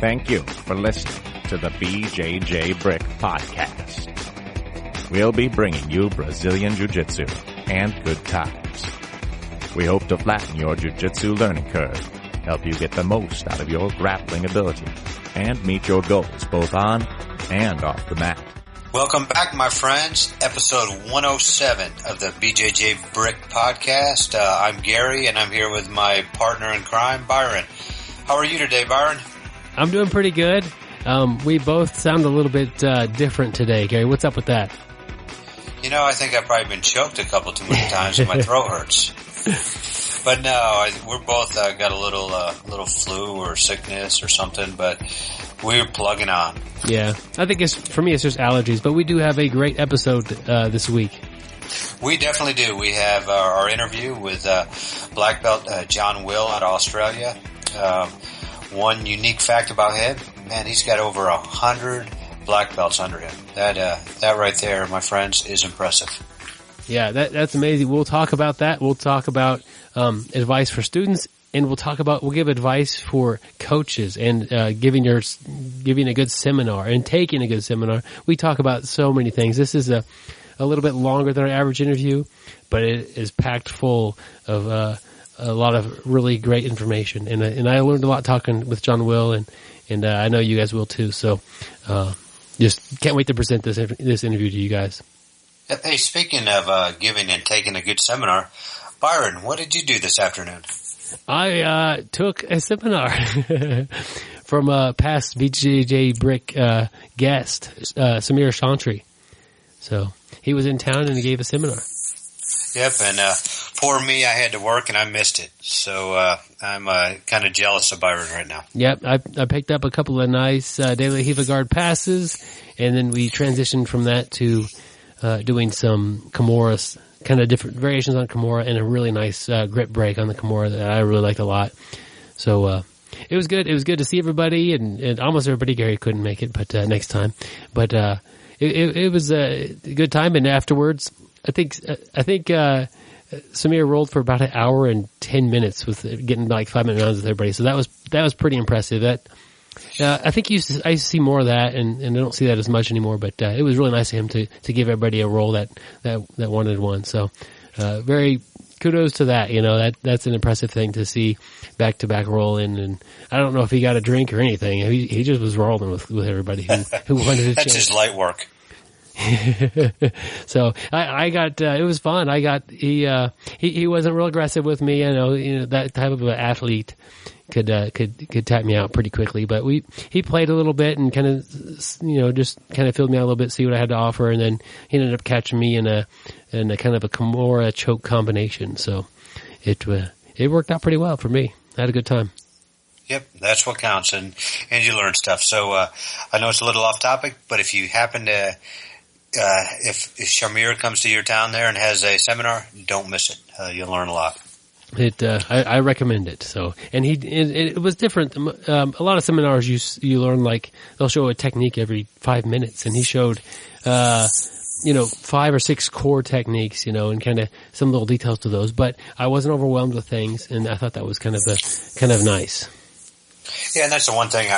Thank you for listening to the BJJ Brick Podcast. We'll be bringing you Brazilian Jiu-Jitsu and good times. We hope to flatten your Jiu-Jitsu learning curve, help you get the most out of your grappling ability, and meet your goals both on and off the mat. Welcome back, my friends. Episode 107 of the BJJ Brick Podcast. I'm Gary, and I'm here with my partner in crime, Byron. How are you today, Byron? I'm doing pretty good. We both sound a little bit different today, Gary. What's up with that? You know, I think I've probably been choked a couple too many times and my throat hurts. But no, we're both got a little flu or sickness or something, but we're plugging on. Yeah, I think for me it's just allergies, but we do have a great episode this week. We definitely do. We have our interview with black belt John Will out of Australia. One unique fact about him, man, he's got over 100 black belts under him. That right there, my friends, is impressive. Yeah, that's amazing. We'll talk about that. We'll talk about advice for students, and we'll give advice for coaches and giving a good seminar and taking a good seminar. We talk about so many things. This is a little bit longer than our average interview, but it is packed full of a lot of really great information. And I learned a lot talking with John Will, and I know you guys will too. So just can't wait to present this interview to you guys. Hey, speaking of giving and taking a good seminar, Byron, what did you do this afternoon? I took a seminar from a past BJJ Brick guest, Samir Chantry. So he was in town and he gave a seminar. Yep, and poor me, I had to work and I missed it. So I'm kind of jealous of Byron right now. Yep, I picked up a couple of nice daily Hiva guard passes, and then we transitioned from that to doing some Kimura, kind of different variations on Kimura, and a really nice grip break on the Kimura that I really liked a lot. So it was good. It was good to see everybody, and almost everybody. Gary couldn't make it, but next time. But it was a good time, and afterwards, I think Samir rolled for about an hour and 10 minutes with getting like 5-minute rounds with everybody. So that was pretty impressive. I think I used to see more of that, and I don't see that as much anymore. But it was really nice of him to give everybody a roll that wanted one. So very kudos to that. You know, that's an impressive thing to see back-to-back rolling. And I don't know if he got a drink or anything. He just was rolling with everybody who wanted to. That's his light work. So I got it was fun. He wasn't real aggressive with me. You know that type of an athlete could tap me out pretty quickly. But he played a little bit and kind of just kind of filled me out a little bit, see what I had to offer, and then he ended up catching me in a kind of a Kimura choke combination. So it worked out pretty well for me. I had a good time. Yep, that's what counts, and you learn stuff. So I know it's a little off topic, but if you happen to if Shamir comes to your town there and has a seminar, don't miss it. You'll learn a lot. I recommend it. So, and it was different. A lot of seminars you learn, like they'll show a technique every 5 minutes, and he showed 5 or 6 core techniques, and kind of some little details to those. But I wasn't overwhelmed with things, and I thought that was kind of nice. Yeah, and that's the one thing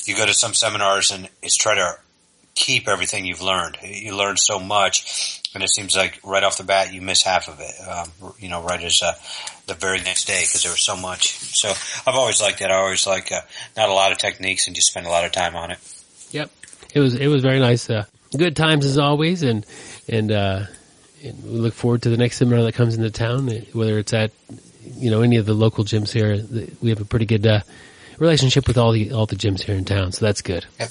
you go to some seminars and it's try to keep everything you've learned. You learn so much, and it seems like right off the bat you miss half of it. Right as the very next day, because there was so much. So I've always liked that. I always like not a lot of techniques, and just spend a lot of time on it. Yep, it was very nice. Good times as always, and we look forward to the next seminar that comes into town. Whether it's at any of the local gyms here, we have a pretty good relationship with all the gyms here in town, so that's good. Yep.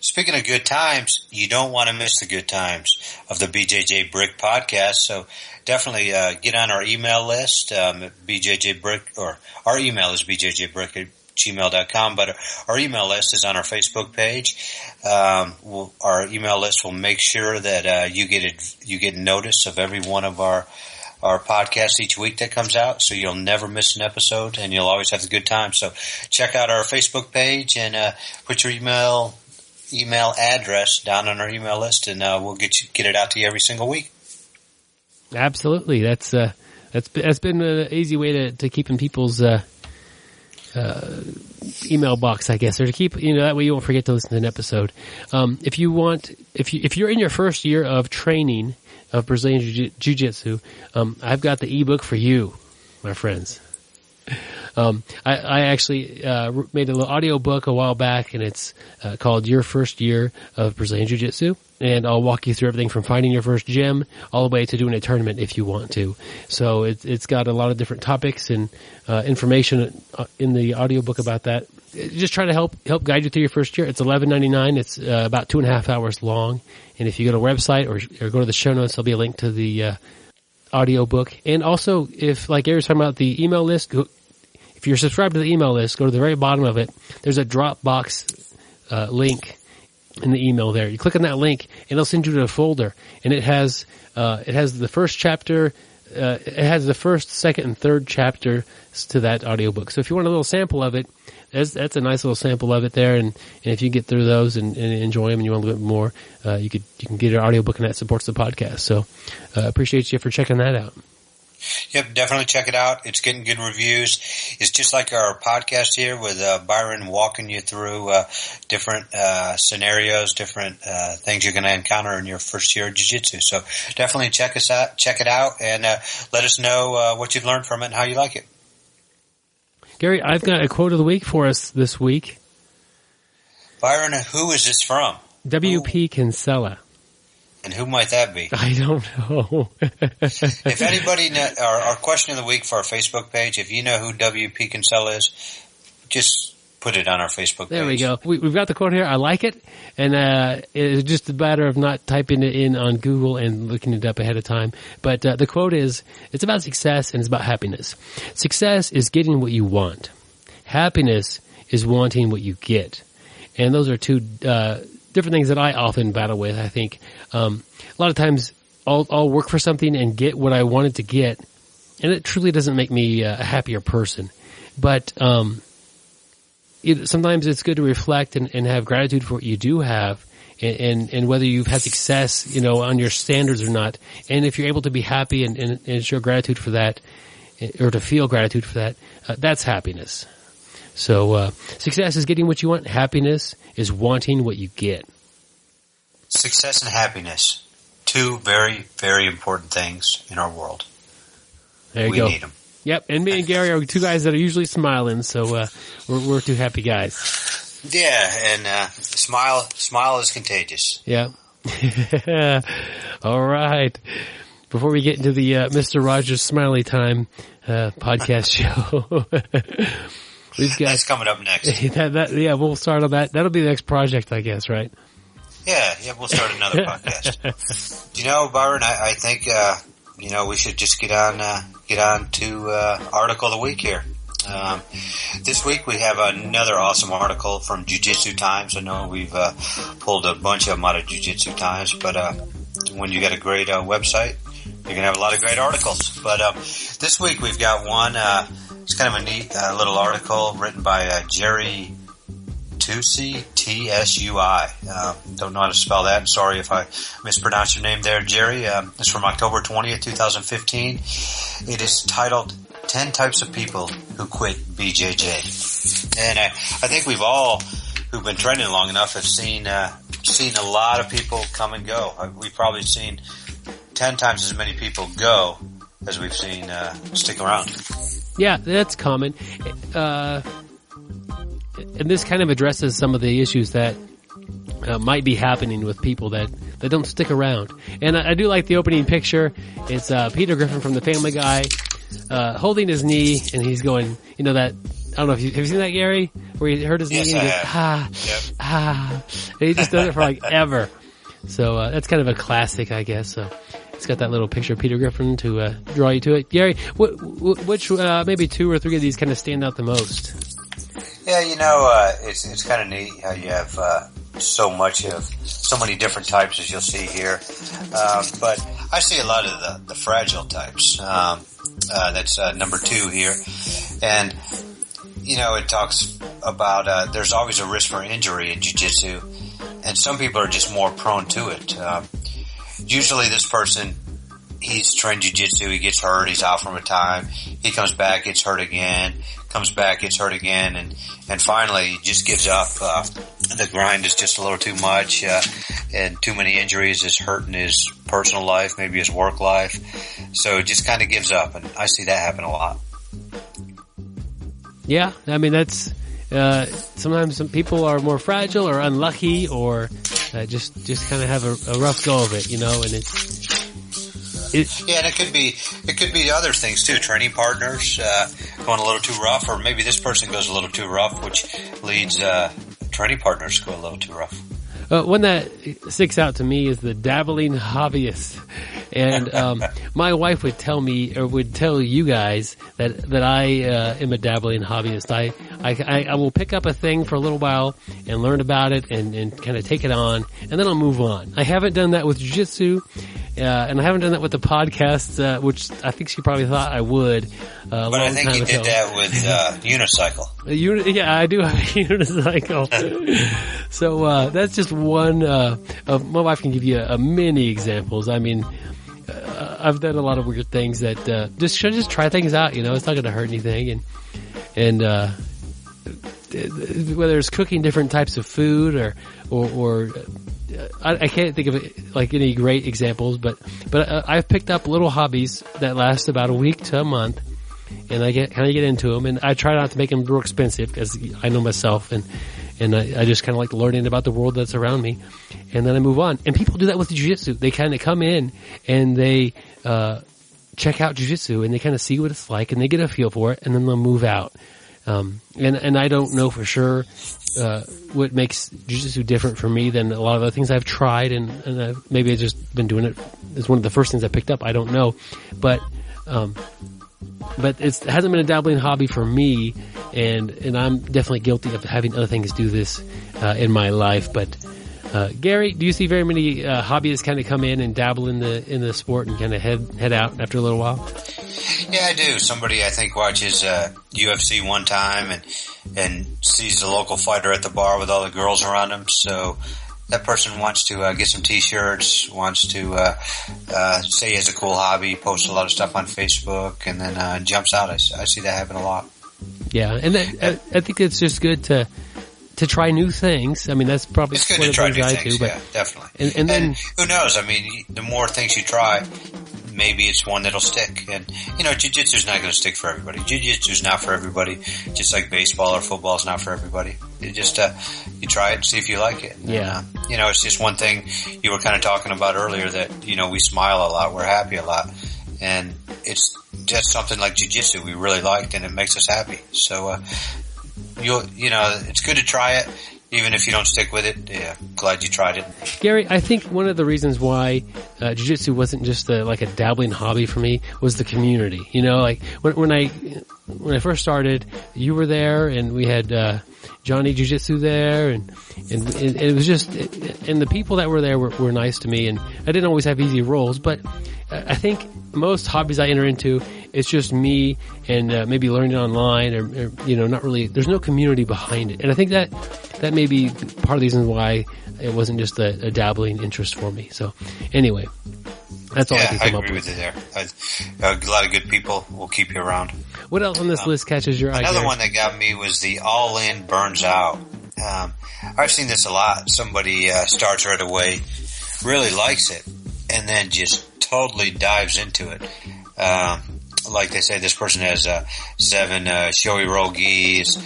Speaking of good times, you don't want to miss the good times of the BJJ Brick Podcast. So definitely get on our email list, BJJ Brick, or our email is bjjbrick@gmail.com, but our email list is on our Facebook page. Our email list will make sure that you get notice of every one of our podcast each week that comes out, so you'll never miss an episode, and you'll always have a good time. So check out our Facebook page and put your email address down on our email list, and we'll get it out to you every single week. Absolutely, that's been an easy way to keeping people's email box, I guess, or to keep, that way you won't forget to listen to an episode. If you're in your first year of training of Brazilian Jiu-Jitsu, I've got the ebook for you, my friends. I actually made a little audio book a while back, and it's called Your First Year of Brazilian Jiu-Jitsu. And I'll walk you through everything from finding your first gym all the way to doing a tournament if you want to. So it's got a lot of different topics and information in the audiobook about that. Just try to help guide you through your first year. It's $11.99. It's about 2.5 hours long. And if you go to the website or go to the show notes, there'll be a link to the audiobook. And also, if, like Gary was talking about, the email list, if you're subscribed to the email list, go to the very bottom of it. There's a Dropbox link in the email there. You click on that link, and it'll send you to a folder. And it has the first chapter, it has the first, second, and third chapter to that audiobook. So if you want a little sample of it, that's a nice little sample of it there. And if you get through those and enjoy them and you want a little bit more, you can get an audiobook, and that supports the podcast. So appreciate you for checking that out. Yep, definitely check it out. It's getting good reviews. It's just like our podcast here with Byron walking you through different scenarios, different things you're going to encounter in your first year of jiu-jitsu. So definitely check it out, and let us know what you've learned from it and how you like it. Gary, I've got a quote of the week for us this week. Byron, who is this from? W.P. Kinsella. And who might that be? I don't know. If anybody, our question of the week for our Facebook page, if you know who W.P. Kinsella is, just put it on our Facebook page. There we go. We've got the quote here. I like it. And it's just a matter of not typing it in on Google and looking it up ahead of time. But the quote is, it's about success and it's about happiness. Success is getting what you want. Happiness is wanting what you get. And those are two different things that I often battle with. I think a lot of times I'll work for something and get what I wanted to get, and it truly doesn't make me a happier person. But sometimes it's good to reflect and have gratitude for what you do have, and whether you've had success, on your standards or not. And if you're able to be happy and show gratitude for that, or to feel gratitude for that, that's happiness. So success is getting what you want. Happiness is wanting what you get. Success and happiness, two very, very important things in our world. There you go. We need them. Yep, and me and Gary are two guys that are usually smiling, so we're two happy guys. Yeah, and smile is contagious. Yeah. All right. Before we get into the Mr. Rogers Smiley Time podcast show. That's coming up next. Yeah, we'll start on that. That'll be the next project, I guess, right? Yeah, we'll start another podcast. Byron, I think we should just get on to article of the week here. This week we have another awesome article from Jiu-Jitsu Times. I know we've pulled a bunch of them out of Jiu-Jitsu Times, but when you got a great website, you're gonna have a lot of great articles. But this week we've got one. It's kind of a neat little article written by Jerry Tsui, T-S-U-I. Don't know how to spell that. I'm sorry if I mispronounced your name there, Jerry. It's from October 20th, 2015. It is titled 10 Types of People Who Quit BJJ. And I think we've all, who've been training long enough, have seen a lot of people come and go. We've probably seen 10 times as many people go as we've seen stick around. Yeah, that's common. And this kind of addresses some of the issues that might be happening with people that don't stick around. And I do like the opening picture. It's Peter Griffin from the Family Guy holding his knee, and he's going, that, I don't know if have you seen that, Gary? Where he hurt his knee and he goes, And he just does it for like ever. So that's kind of a classic, I guess. So it's got that little picture of Peter Griffin to draw you to it. Gary, which maybe 2 or 3 of these kind of stand out the most? Yeah, it's kind of neat how you have so many different types as you'll see here. But I see a lot of the fragile types. That's number 2 here. And, it talks about there's always a risk for injury in jiu-jitsu, and some people are just more prone to it. Usually this person, he's trained jiu-jitsu, he gets hurt, he's out from a time, he comes back, gets hurt again, comes back, gets hurt again, and finally he just gives up. The grind is just a little too much, and too many injuries is hurting his personal life, maybe his work life. So it just kind of gives up, and I see that happen a lot. Yeah, I mean, that's, sometimes some people are more fragile or unlucky or, just kind of have a rough go of it, you know, and yeah, and it could be other things too. Training partners going a little too rough, or maybe this person goes a little too rough, which leads training partners to go a little too rough. One that sticks out to me is the dabbling hobbyist, and my wife would tell me, or would tell you guys that I am a dabbling hobbyist. I will pick up a thing for a little while and learn about it and kind of take it on, and then I'll move on. I haven't done that with jiu-jitsu. And I haven't done that with the podcast, which I think she probably thought I would. But I think you did that with unicycle. Yeah, I do have a unicycle. So that's just one. My wife can give you many examples. I mean, I've done a lot of weird things that just try things out. You know, it's not going to hurt anything, and whether it's cooking different types of food or I can't think of it like any great examples, but I've picked up little hobbies that last about a week to a month, and I get into them, and I try not to make them real expensive because I know myself, and I just kind of like learning about the world that's around me, and then I move on. And people do that with jiu-jitsu. They kind of come in and they check out jiu-jitsu, and they kind of see what it's like, and they get a feel for it, and then they'll move out. And I don't know for sure what makes jiu-jitsu different for me than a lot of other things I've tried, and maybe I've just been doing it. It's one of the first things I picked up. I don't know, but it hasn't been a dabbling hobby for me, and I'm definitely guilty of having other things do this in my life. But Gary, do you see very many hobbyists kind of come in and dabble in the sport and kind of head out after a little while? Yeah, I do. Somebody I think watches UFC one time and sees the local fighter at the bar with all the girls around him. So that person wants to get some T-shirts, wants to say he has a cool hobby, posts a lot of stuff on Facebook, and then jumps out. I see that happen a lot. Yeah, and I think it's just good to try new things. I mean, that's probably it's good to try new things. Yeah, definitely. And then who knows? I mean, the more things you try, maybe it's one that'll stick. And, you know, jiu-jitsu is not going to stick for everybody. Jiu-jitsu is not for everybody, just like baseball or football is not for everybody. You just, you try it and see if you like it. And, yeah. You know, it's just one thing you were kind of talking about earlier that, you know, we smile a lot, we're happy a lot. And it's just something like jiu-jitsu we really liked, and it makes us happy. So, you know, it's good to try it. Even if you don't stick with it, yeah, glad you tried it. Gary, I think one of the reasons why jiu-jitsu wasn't just like a dabbling hobby for me was the community. You know, like when I first started, you were there, and we had Johnny Jiu-Jitsu there, and it was just, and the people that were there were nice to me, and I didn't always have easy roles, but I think most hobbies I enter into, it's just me and maybe learning online, or you know, not really. There's no community behind it, and I think that may be part of the reason why it wasn't just a dabbling interest for me. So, anyway, that's all I can come up with. I agree with you there. A lot of good people will keep you around. What else on this list catches your eye? Another one that got me was the all-in burns out. I've seen this a lot. Somebody starts right away, really likes it, and then just totally dives into it. Like they say, this person has 7 showy roll gis,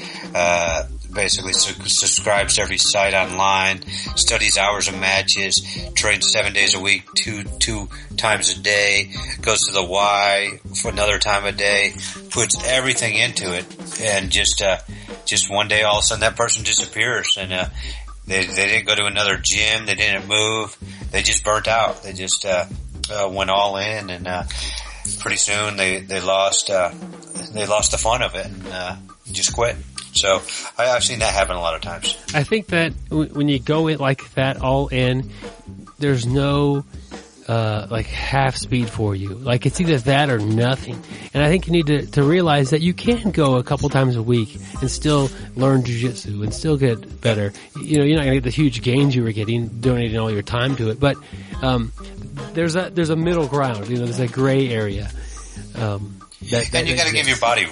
basically subscribes to every site online, studies hours of matches, trains 7 days a week, two times a day, goes to the Y for another time a day, puts everything into it, and just one day all of a sudden that person disappears, and they didn't go to another gym, they didn't move, they just burnt out, they just went all in, and pretty soon they lost the fun of it, and just quit. So I've seen that happen a lot of times. I think that when you go in like that all in, there's no like half speed for you. Like it's either that or nothing. And I think you need to realize that you can go a couple times a week and still learn jiu-jitsu and still get better. You know, you're not going to get the huge gains you were getting donating all your time to it, but there's a middle ground. You know, there's a gray area. And you got to give your body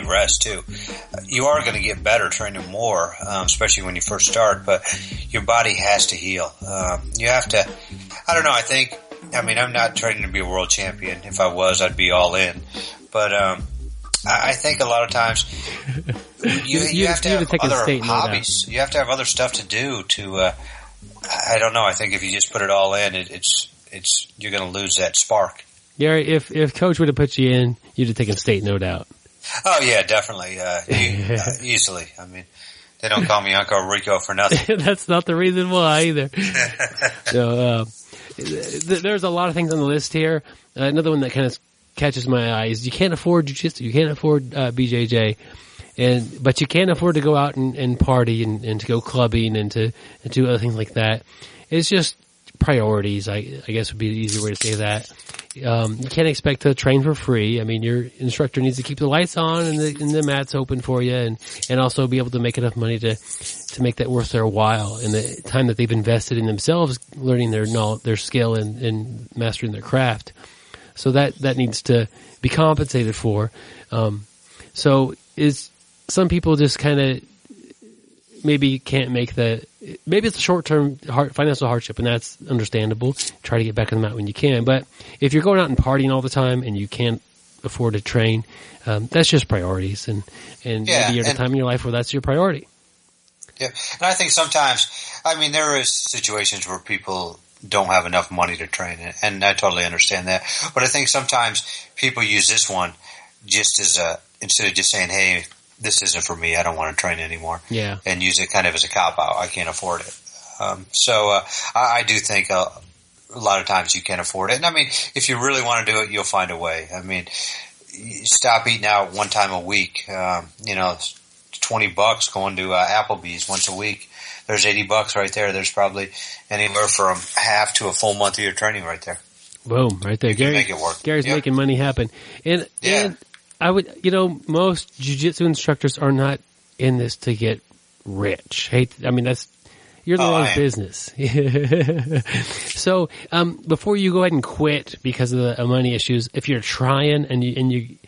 rest too. You are going to get better training more, especially when you first start, but your body has to heal. You have to, I don't know, I'm not training to be a world champion. If I was, I'd be all in. But I think a lot of times you have to have other hobbies. You have to have other stuff to do I don't know, I think if you just put it all in, you're going to lose that spark. Gary, if Coach would have put you in, you'd have taken state, no doubt. Oh yeah, definitely, easily. I mean, they don't call me Uncle Rico for nothing. That's not the reason why either. So, there's a lot of things on the list here. Another one that kind of catches my eye is you can't afford jiu-jitsu, you can't afford BJJ, but you can afford to go out and party and to go clubbing and to do other things like that. It's just priorities, I guess would be the easier way to say that. You can't expect to train for free. I mean, your instructor needs to keep the lights on and the mats open for you and also be able to make enough money to make that worth their while and the time that they've invested in themselves, learning their skill and mastering their craft. So that needs to be compensated for. So some people just kind of maybe can't make maybe it's a short-term financial hardship, and that's understandable. Try to get back on the mat when you can. But if you're going out and partying all the time and you can't afford to train, that's just priorities. And maybe you're at a time in your life where that's your priority. Yeah. And I think sometimes, there is situations where people don't have enough money to train, and I totally understand that. But I think sometimes people use this one just as instead of just saying, hey, this isn't for me, I don't want to train anymore. Yeah. And use it kind of as a cop-out. I can't afford it. So I do think a lot of times you can afford it. And if you really want to do it, you'll find a way. Stop eating out one time a week. $20 going to Applebee's once a week. There's $80 right there. There's probably anywhere from half to a full month of your training right there. Boom, right there. Gary, make it work. Gary's making money happen. And I would, most jiu-jitsu instructors are not in this to get rich. You're the wrong business. So, before you go ahead and quit because of the money issues, if you're trying and you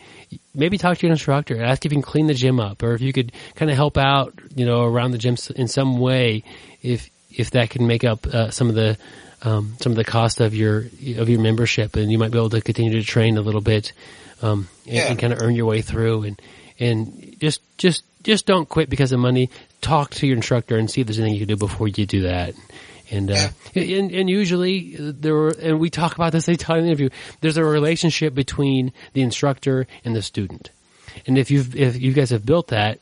maybe talk to your instructor, ask if you can clean the gym up, or if you could kind of help out, around the gym in some way, if that can make up some of the cost of your membership, and you might be able to continue to train a little bit. And kind of earn your way through and just don't quit because of money. Talk to your instructor and see if there's anything you can do before you do that. And usually and we talk about this a ton in the interview, there's a relationship between the instructor and the student. And if you guys have built that,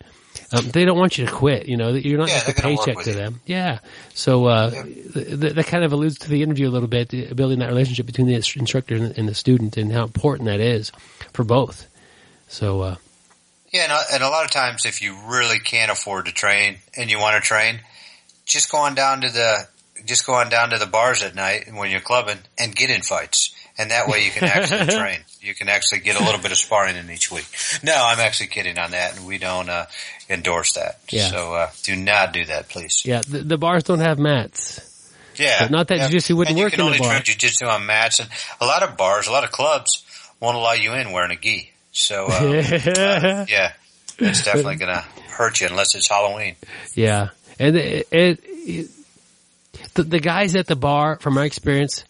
they don't want you to quit, you're not just a paycheck to them. Yeah. So, that kind of alludes to the interview a little bit, building that relationship between the instructor and the student and how important that is for both. So, and a lot of times if you really can't afford to train and you want to train, just go on down to the bars at night when you're clubbing and get in fights. And that way you can actually train. You can actually get a little bit of sparring in each week. No, I'm actually kidding on that, and we don't endorse that. Yeah. So do not do that, please. Yeah, the bars don't have mats. Yeah. But not that jiu-jitsu wouldn't work in the bar. You can only train jiu-jitsu on mats, and a lot of bars, a lot of clubs won't allow you in wearing a gi. So, it's definitely going to hurt you unless it's Halloween. Yeah. And the guys at the bar, from my experience,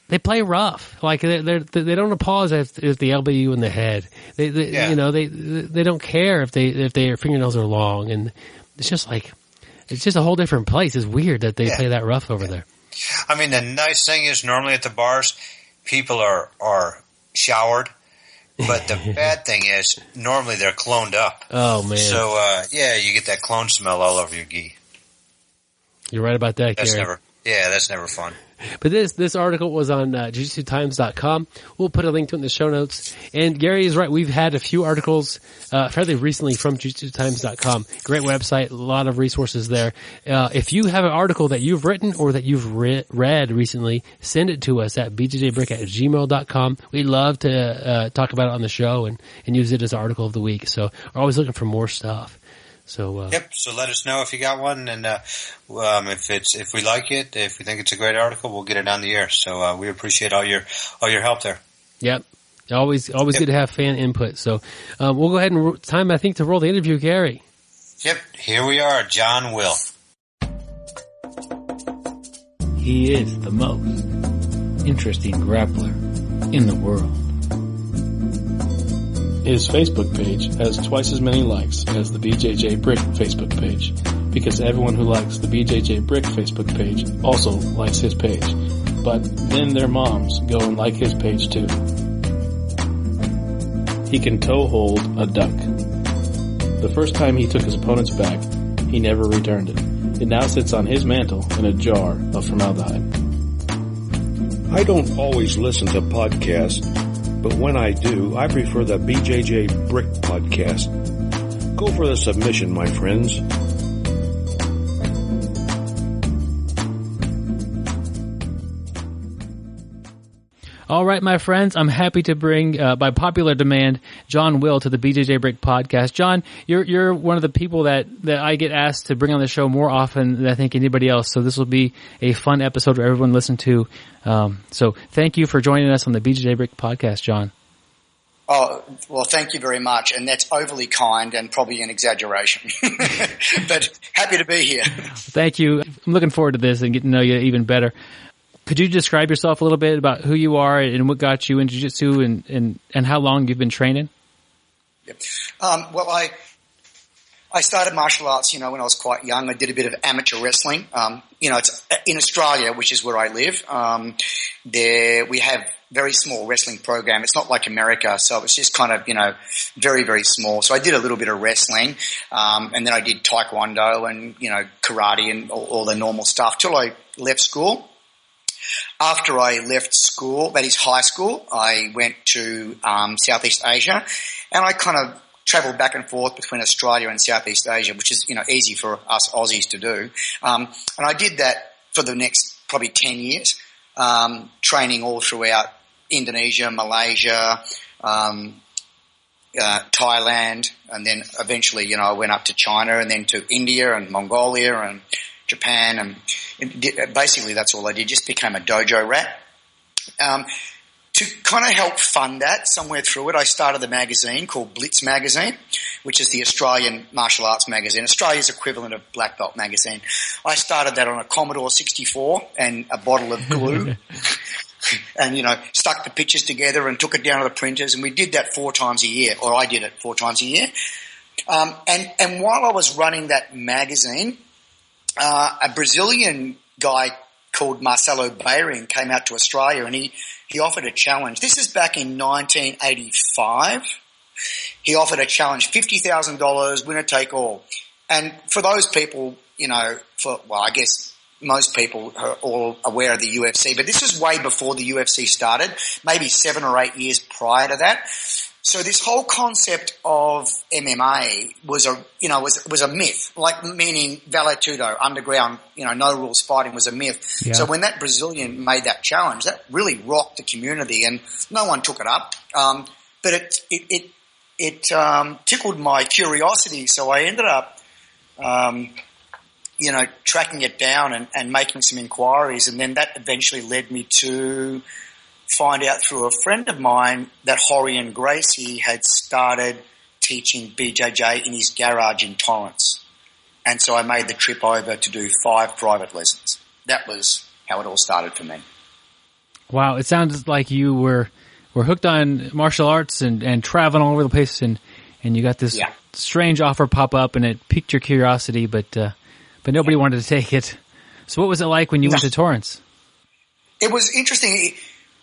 they play rough. Like they don't apologize if they elbow you in the head. They don't care if their fingernails are long, and it's just a whole different place. It's weird that they play that rough over there. The nice thing is normally at the bars, people are showered, but the bad thing is normally they're cloned up. Oh man! So you get that clone smell all over your gi. You're right about that, Gary. That's never fun. But this article was on jiu-jitsutimes.com. We'll put a link to it in the show notes. And Gary is right. We've had a few articles fairly recently from jiu-jitsutimes.com. Great website, a lot of resources there. If you have an article that you've written or that you've read recently, send it to us at bjjbrick@gmail.com. We'd love to talk about it on the show and use it as article of the week. So we're always looking for more stuff. So yep. So let us know if you got one, and if we like it, if we think it's a great article, we'll get it on the air. So we appreciate all your help there. Yep. Always good to have fan input. So we'll go ahead and time, I think, to roll the interview, Gary. Yep. Here we are, John Will. He is the most interesting grappler in the world. His Facebook page has twice as many likes as the BJJ Brick Facebook page, because everyone who likes the BJJ Brick Facebook page also likes his page. But then their moms go and like his page too. He can toe hold a duck. The first time he took his opponent's back, he never returned it. It now sits on his mantle in a jar of formaldehyde. I don't always listen to podcasts, but when I do, I prefer the BJJ Brick podcast. Go for the submission, my friends. All right, my friends, I'm happy to bring, by popular demand, John Will to the BJJ Brick podcast. John, you're one of the people that I get asked to bring on the show more often than I think anybody else. So this will be a fun episode for everyone to listen to. So thank you for joining us on the BJJ Brick podcast, John. Oh, well, thank you very much. And that's overly kind and probably an exaggeration, but happy to be here. Thank you. I'm looking forward to this and getting to know you even better. Could you describe yourself a little bit about who you are and what got you into jiu-jitsu and how long you've been training? Yep. Well, I started martial arts, when I was quite young. I did a bit of amateur wrestling. It's in Australia, which is where I live. There we have very small wrestling program. It's not like America, so it's just kind of, very, very small. So I did a little bit of wrestling, and then I did taekwondo and, karate and all the normal stuff till I left school. After I left school, that is high school, I went to Southeast Asia, and I kind of traveled back and forth between Australia and Southeast Asia, which is, easy for us Aussies to do. And I did that for the next probably 10 years, training all throughout Indonesia, Malaysia, Thailand, and then eventually, I went up to China and then to India and Mongolia and Japan, and basically that's all I did, just became a dojo rat. To kind of help fund that, somewhere through it, I started a magazine called Blitz Magazine, which is the Australian martial arts magazine, Australia's equivalent of Black Belt magazine. I started that on a Commodore 64 and a bottle of glue and, stuck the pictures together and took it down to the printers, and we did that 4 times a year, or I did it 4 times a year. And while I was running that magazine, a Brazilian guy called Marcelo Beiring came out to Australia, and he offered a challenge. This is back in 1985. He offered a challenge, $50,000, winner take all. And for those people, I guess most people are all aware of the UFC, but this was way before the UFC started, maybe 7 or 8 years prior to that. So this whole concept of MMA was a myth, like meaning Vale Tudo, underground, no rules fighting was a myth. Yeah. So when that Brazilian made that challenge, that really rocked the community, and no one took it up. But it tickled my curiosity, so I ended up, tracking it down and making some inquiries, and then that eventually led me to find out through a friend of mine that Horian Gracie had started teaching BJJ in his garage in Torrance. And so I made the trip over to do 5 private lessons. That was how it all started for me. Wow, it sounds like you were hooked on martial arts and traveling all over the place, and you got this strange offer pop up, and it piqued your curiosity, but nobody wanted to take it. So what was it like when you went to Torrance? It was interesting.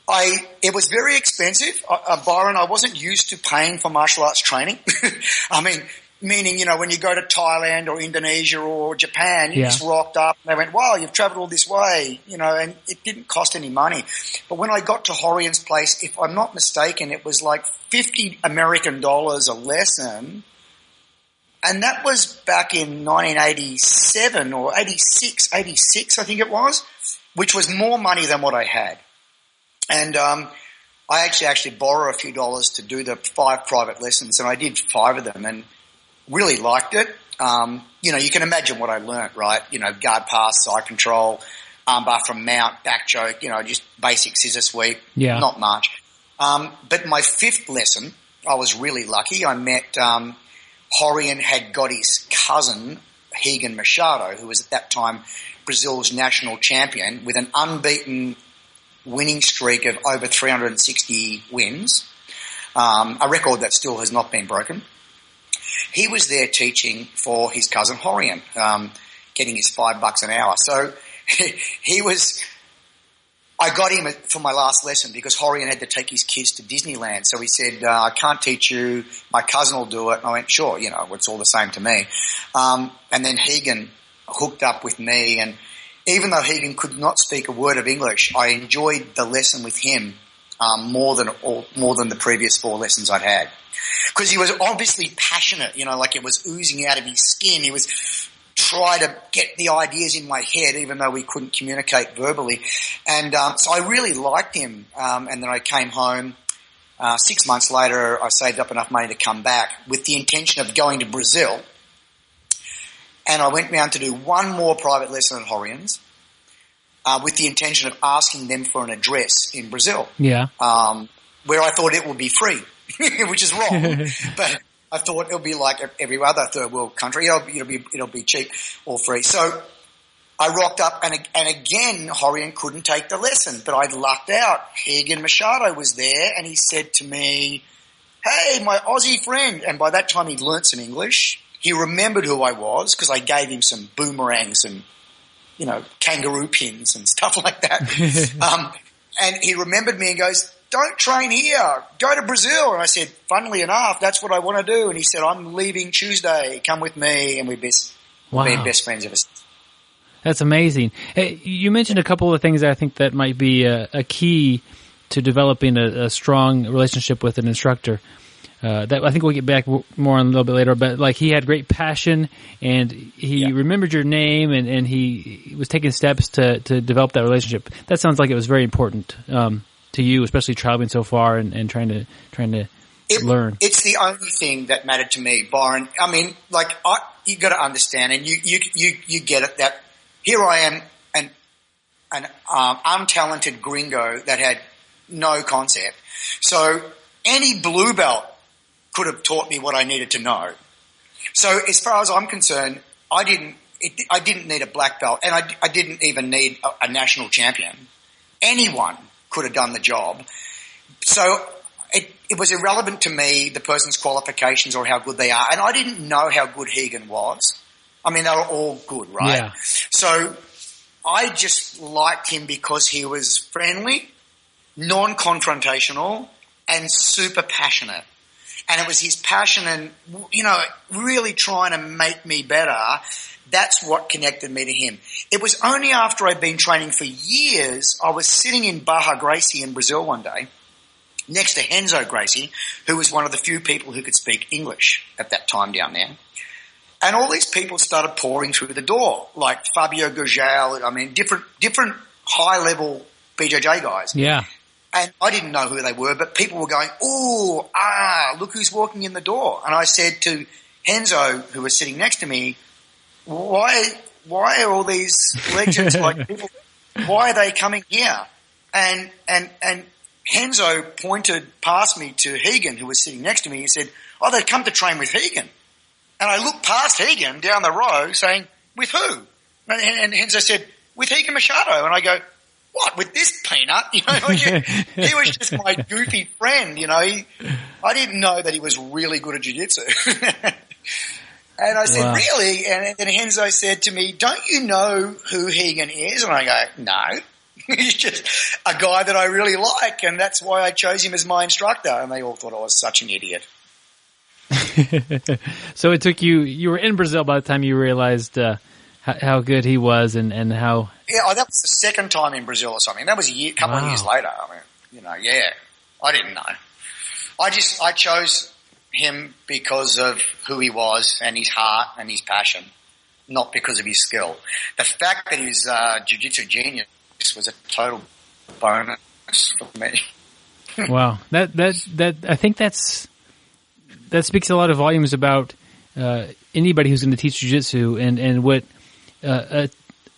It was very expensive, Byron. I wasn't used to paying for martial arts training. I mean, meaning, you know, when you go to Thailand or Indonesia or Japan, you just rocked up and they went, wow, you've traveled all this way, you know, and it didn't cost any money. But when I got to Horian's place, if I'm not mistaken, it was like $50 American a lesson. And that was back in 1987 or 86, I think it was, which was more money than what I had. And, I actually borrow a few dollars to do the 5 private lessons, and I did 5 of them and really liked it. You know, you can imagine what I learnt, right? You know, guard pass, side control, armbar from mount, back choke, you know, just basic scissor sweep, not much. But my 5th lesson, I was really lucky. I met Horian had got his cousin, Rigan Machado, who was at that time Brazil's national champion, with an unbeaten winning streak of over 360 wins, a record that still has not been broken. He was there teaching for his cousin Horian, getting his $5 an hour. So I got him for my last lesson because Horian had to take his kids to Disneyland. So he said, I can't teach you, my cousin will do it. And I went, sure, you know, it's all the same to me. And then Rigan hooked up with me, and even though Rigan could not speak a word of English, I enjoyed the lesson with him more than the previous 4 lessons I'd had. Because he was obviously passionate, you know, like it was oozing out of his skin. He was trying to get the ideas in my head, even though we couldn't communicate verbally. And so I really liked him. And then I came home. 6 months later, I saved up enough money to come back with the intention of going to Brazil. And I went round to do 1 more private lesson at Horian's with the intention of asking them for an address in Brazil. Yeah. Where I thought it would be free, which is wrong. But I thought it would be like every other third world country. It'll be cheap or free. So I rocked up, and again, Horian couldn't take the lesson, but I'd lucked out. Rigan Machado was there, and he said to me, hey, my Aussie friend. And by that time he'd learnt some English. He remembered who I was because I gave him some boomerangs and, you know, kangaroo pins and stuff like that. And he remembered me and goes, don't train here, go to Brazil. And I said, funnily enough, that's what I want to do. And he said, I'm leaving Tuesday, come with me. And we've been best friends ever since. That's amazing. Hey, you mentioned a couple of things that I think that might be a key to developing a strong relationship with an instructor. That I think we'll get back more on a little bit later, but like he had great passion and he remembered your name and he was taking steps to develop that relationship. That sounds like it was very important to you, especially traveling so far and trying to learn. It's the only thing that mattered to me, Byron. I mean, like you got to understand, and you get it, that here I am, an untalented gringo that had no concept. So any blue belt could have taught me what I needed to know. So as far as I'm concerned, I didn't need a black belt, and I didn't even need a national champion. Anyone could have done the job. So it was irrelevant to me, the person's qualifications or how good they are. And I didn't know how good Rigan was. I mean, they were all good, right? Yeah. So I just liked him because he was friendly, non-confrontational, and super passionate. And it was his passion and, you know, really trying to make me better. That's what connected me to him. It was only after I'd been training for years, I was sitting in Barra Gracie in Brazil one day next to Renzo Gracie, who was one of the few people who could speak English at that time down there. And all these people started pouring through the door, like Fabio Gurgel, I mean, different high-level BJJ guys. Yeah. And I didn't know who they were, but people were going, look who's walking in the door. And I said to Renzo, who was sitting next to me, why are all these legends like people, why are they coming here? And Renzo pointed past me to Rigan, who was sitting next to me, and said, they've come to train with Rigan. And I looked past Rigan down the row saying, with who? And Renzo said, with Rigan Machado. And I go, what, with this peanut? You know, he was just my goofy friend, you know. I didn't know that he was really good at jiu-jitsu. And I said, really? And then Renzo said to me, don't you know who Rigan is? And I go, no. He's just a guy that I really like, and that's why I chose him as my instructor. And they all thought I was such an idiot. So it took you were in Brazil by the time you realized how good he was and how... Yeah, that was the second time in Brazil or something. That was a couple of years later. I mean, I didn't know. I chose him because of who he was and his heart and his passion, not because of his skill. The fact that he's jiu-jitsu genius was a total bonus for me. Wow. That I think that speaks a lot of volumes about anybody who's going to teach jiu-jitsu and what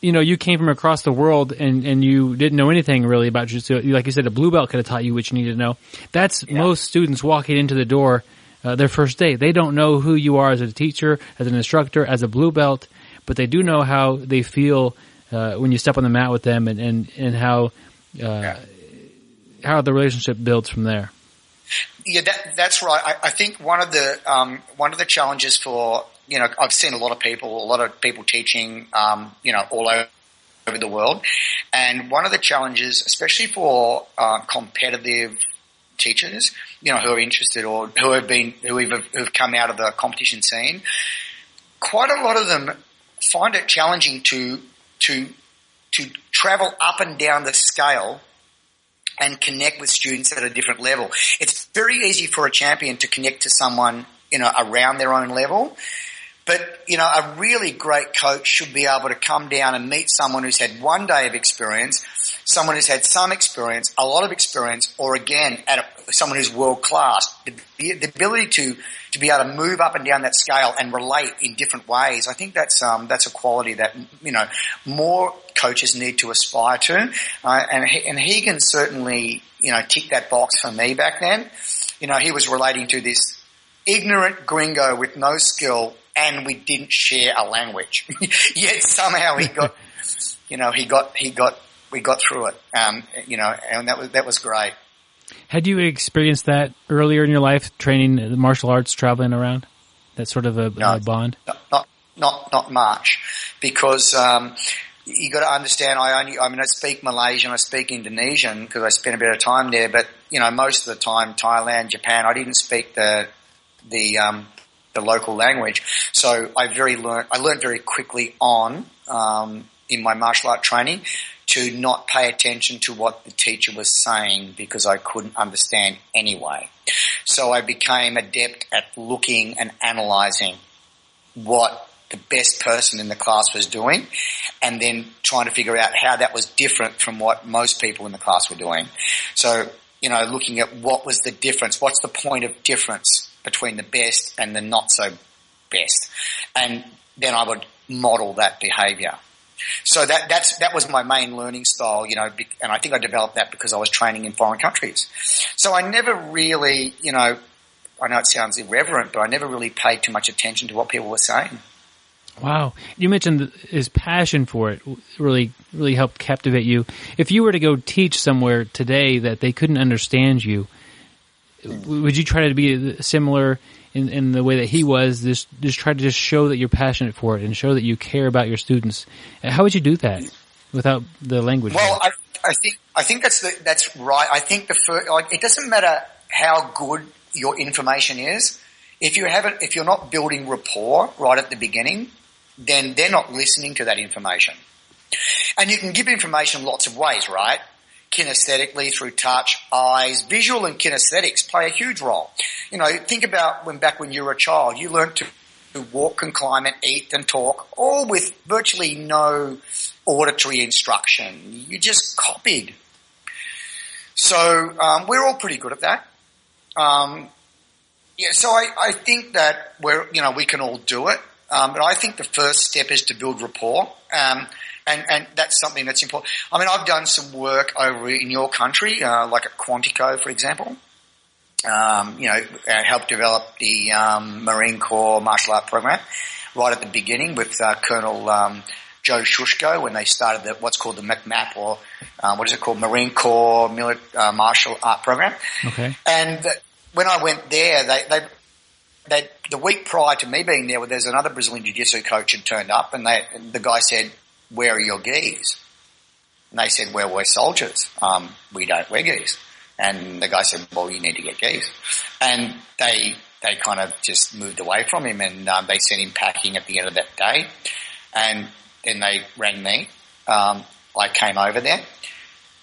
you came from across the world and you didn't know anything really about jiu-jitsu. Like you said, a blue belt could have taught you what you needed to know. That's most students walking into the door their first day. They don't know who you are as a teacher, as an instructor, as a blue belt, but they do know how they feel when you step on the mat with them and how the relationship builds from there. Yeah, that's right. I think one of the challenges for, I've seen a lot of people teaching, all over the world. And one of the challenges, especially for competitive teachers, who are interested or who've come out of the competition scene, quite a lot of them find it challenging to travel up and down the scale and connect with students at a different level. It's very easy for a champion to connect to someone, around their own level. But, a really great coach should be able to come down and meet someone who's had one day of experience, someone who's had some experience, a lot of experience, or again, someone who's world class. The ability to be able to move up and down that scale and relate in different ways. I think that's a quality that, more coaches need to aspire to. And Rigan certainly, ticked that box for me back then. He was relating to this ignorant gringo with no skill, and we didn't share a language. Yet somehow we got through it. And that was great. Had you experienced that earlier in your life, training the martial arts, traveling around? That sort of a bond? Not much, because you got to understand. I speak Malaysian, I speak Indonesian because I spent a bit of time there. But most of the time, Thailand, Japan, I didn't speak the local language. So I learned very quickly on in my martial art training to not pay attention to what the teacher was saying because I couldn't understand anyway. So I became adept at looking and analysing what the best person in the class was doing and then trying to figure out how that was different from what most people in the class were doing. So, looking at what was the difference, what's the point of difference between the best and the not so best. And then I would model that behaviour. So that was my main learning style, and I think I developed that because I was training in foreign countries. So I never really, I know it sounds irreverent, but I never really paid too much attention to what people were saying. Wow. You mentioned his passion for it really, really helped captivate you. If you were to go teach somewhere today that they couldn't understand you, would you try to be similar in the way that he was, just try to just show that you're passionate for it and show that you care about your students? How would you do that without the language? Well, I think that's right. I think it doesn't matter how good your information is. If you're not building rapport right at the beginning, then they're not listening to that information. And you can give information lots of ways, right? Kinesthetically, through touch, eyes, visual and kinesthetics play a huge role. Think about when you were a child, you learned to walk and climb and eat and talk, all with virtually no auditory instruction. You just copied. So we're all pretty good at that. So I think that we can all do it. But I think the first step is to build rapport. And that's something that's important. I mean, I've done some work over in your country, like at Quantico, for example. Helped develop the Marine Corps martial art program right at the beginning with Colonel Joe Shushko when they started what's called the MCMAP, or what is it called, Marine Corps Martial Art Program. Okay. And when I went there, they the week prior to me being there, there's another Brazilian Jiu-Jitsu coach had turned up, and the guy said, "Where are your gis?" And they said, "Well, we're soldiers. We don't wear gis." And the guy said, "Well, you need to get gis." And they they kind of just moved away from him, and they sent him packing at the end of that day. And then they rang me. I came over there.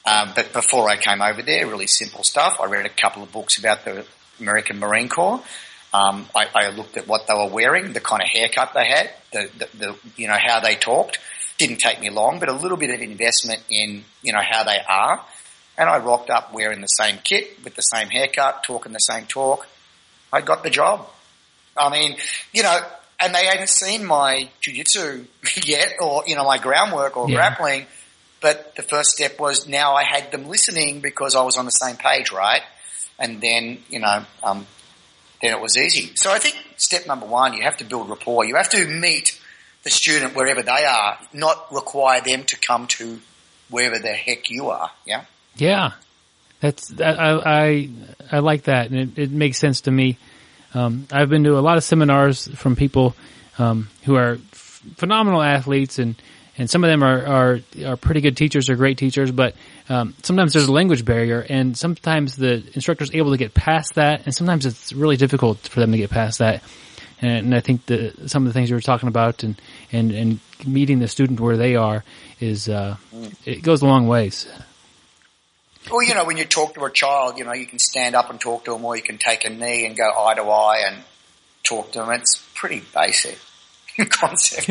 But before I came over there, really simple stuff. I read a couple of books about the American Marine Corps. I looked at what they were wearing, the kind of haircut they had, the how they talked. Didn't take me long, but a little bit of investment in, how they are. And I rocked up wearing the same kit, with the same haircut, talking the same talk. I got the job. I mean, and they hadn't seen my jiu-jitsu yet, or, my groundwork or grappling. But the first step was now I had them listening because I was on the same page, right? And then, then it was easy. So I think step number one, you have to build rapport. You have to meet the student wherever they are, not require them to come to wherever the heck you are. Yeah. Yeah. I like that. And it makes sense to me. I've been to a lot of seminars from people, who are phenomenal athletes, and some of them are pretty good teachers or great teachers, but sometimes there's a language barrier, and sometimes the instructor's able to get past that, and sometimes it's really difficult for them to get past that. And I think some of the things you were talking about and meeting the student where they are is it goes a long ways. Well, when you talk to a child, you can stand up and talk to them, or you can take a knee and go eye to eye and talk to them. It's pretty basic concept.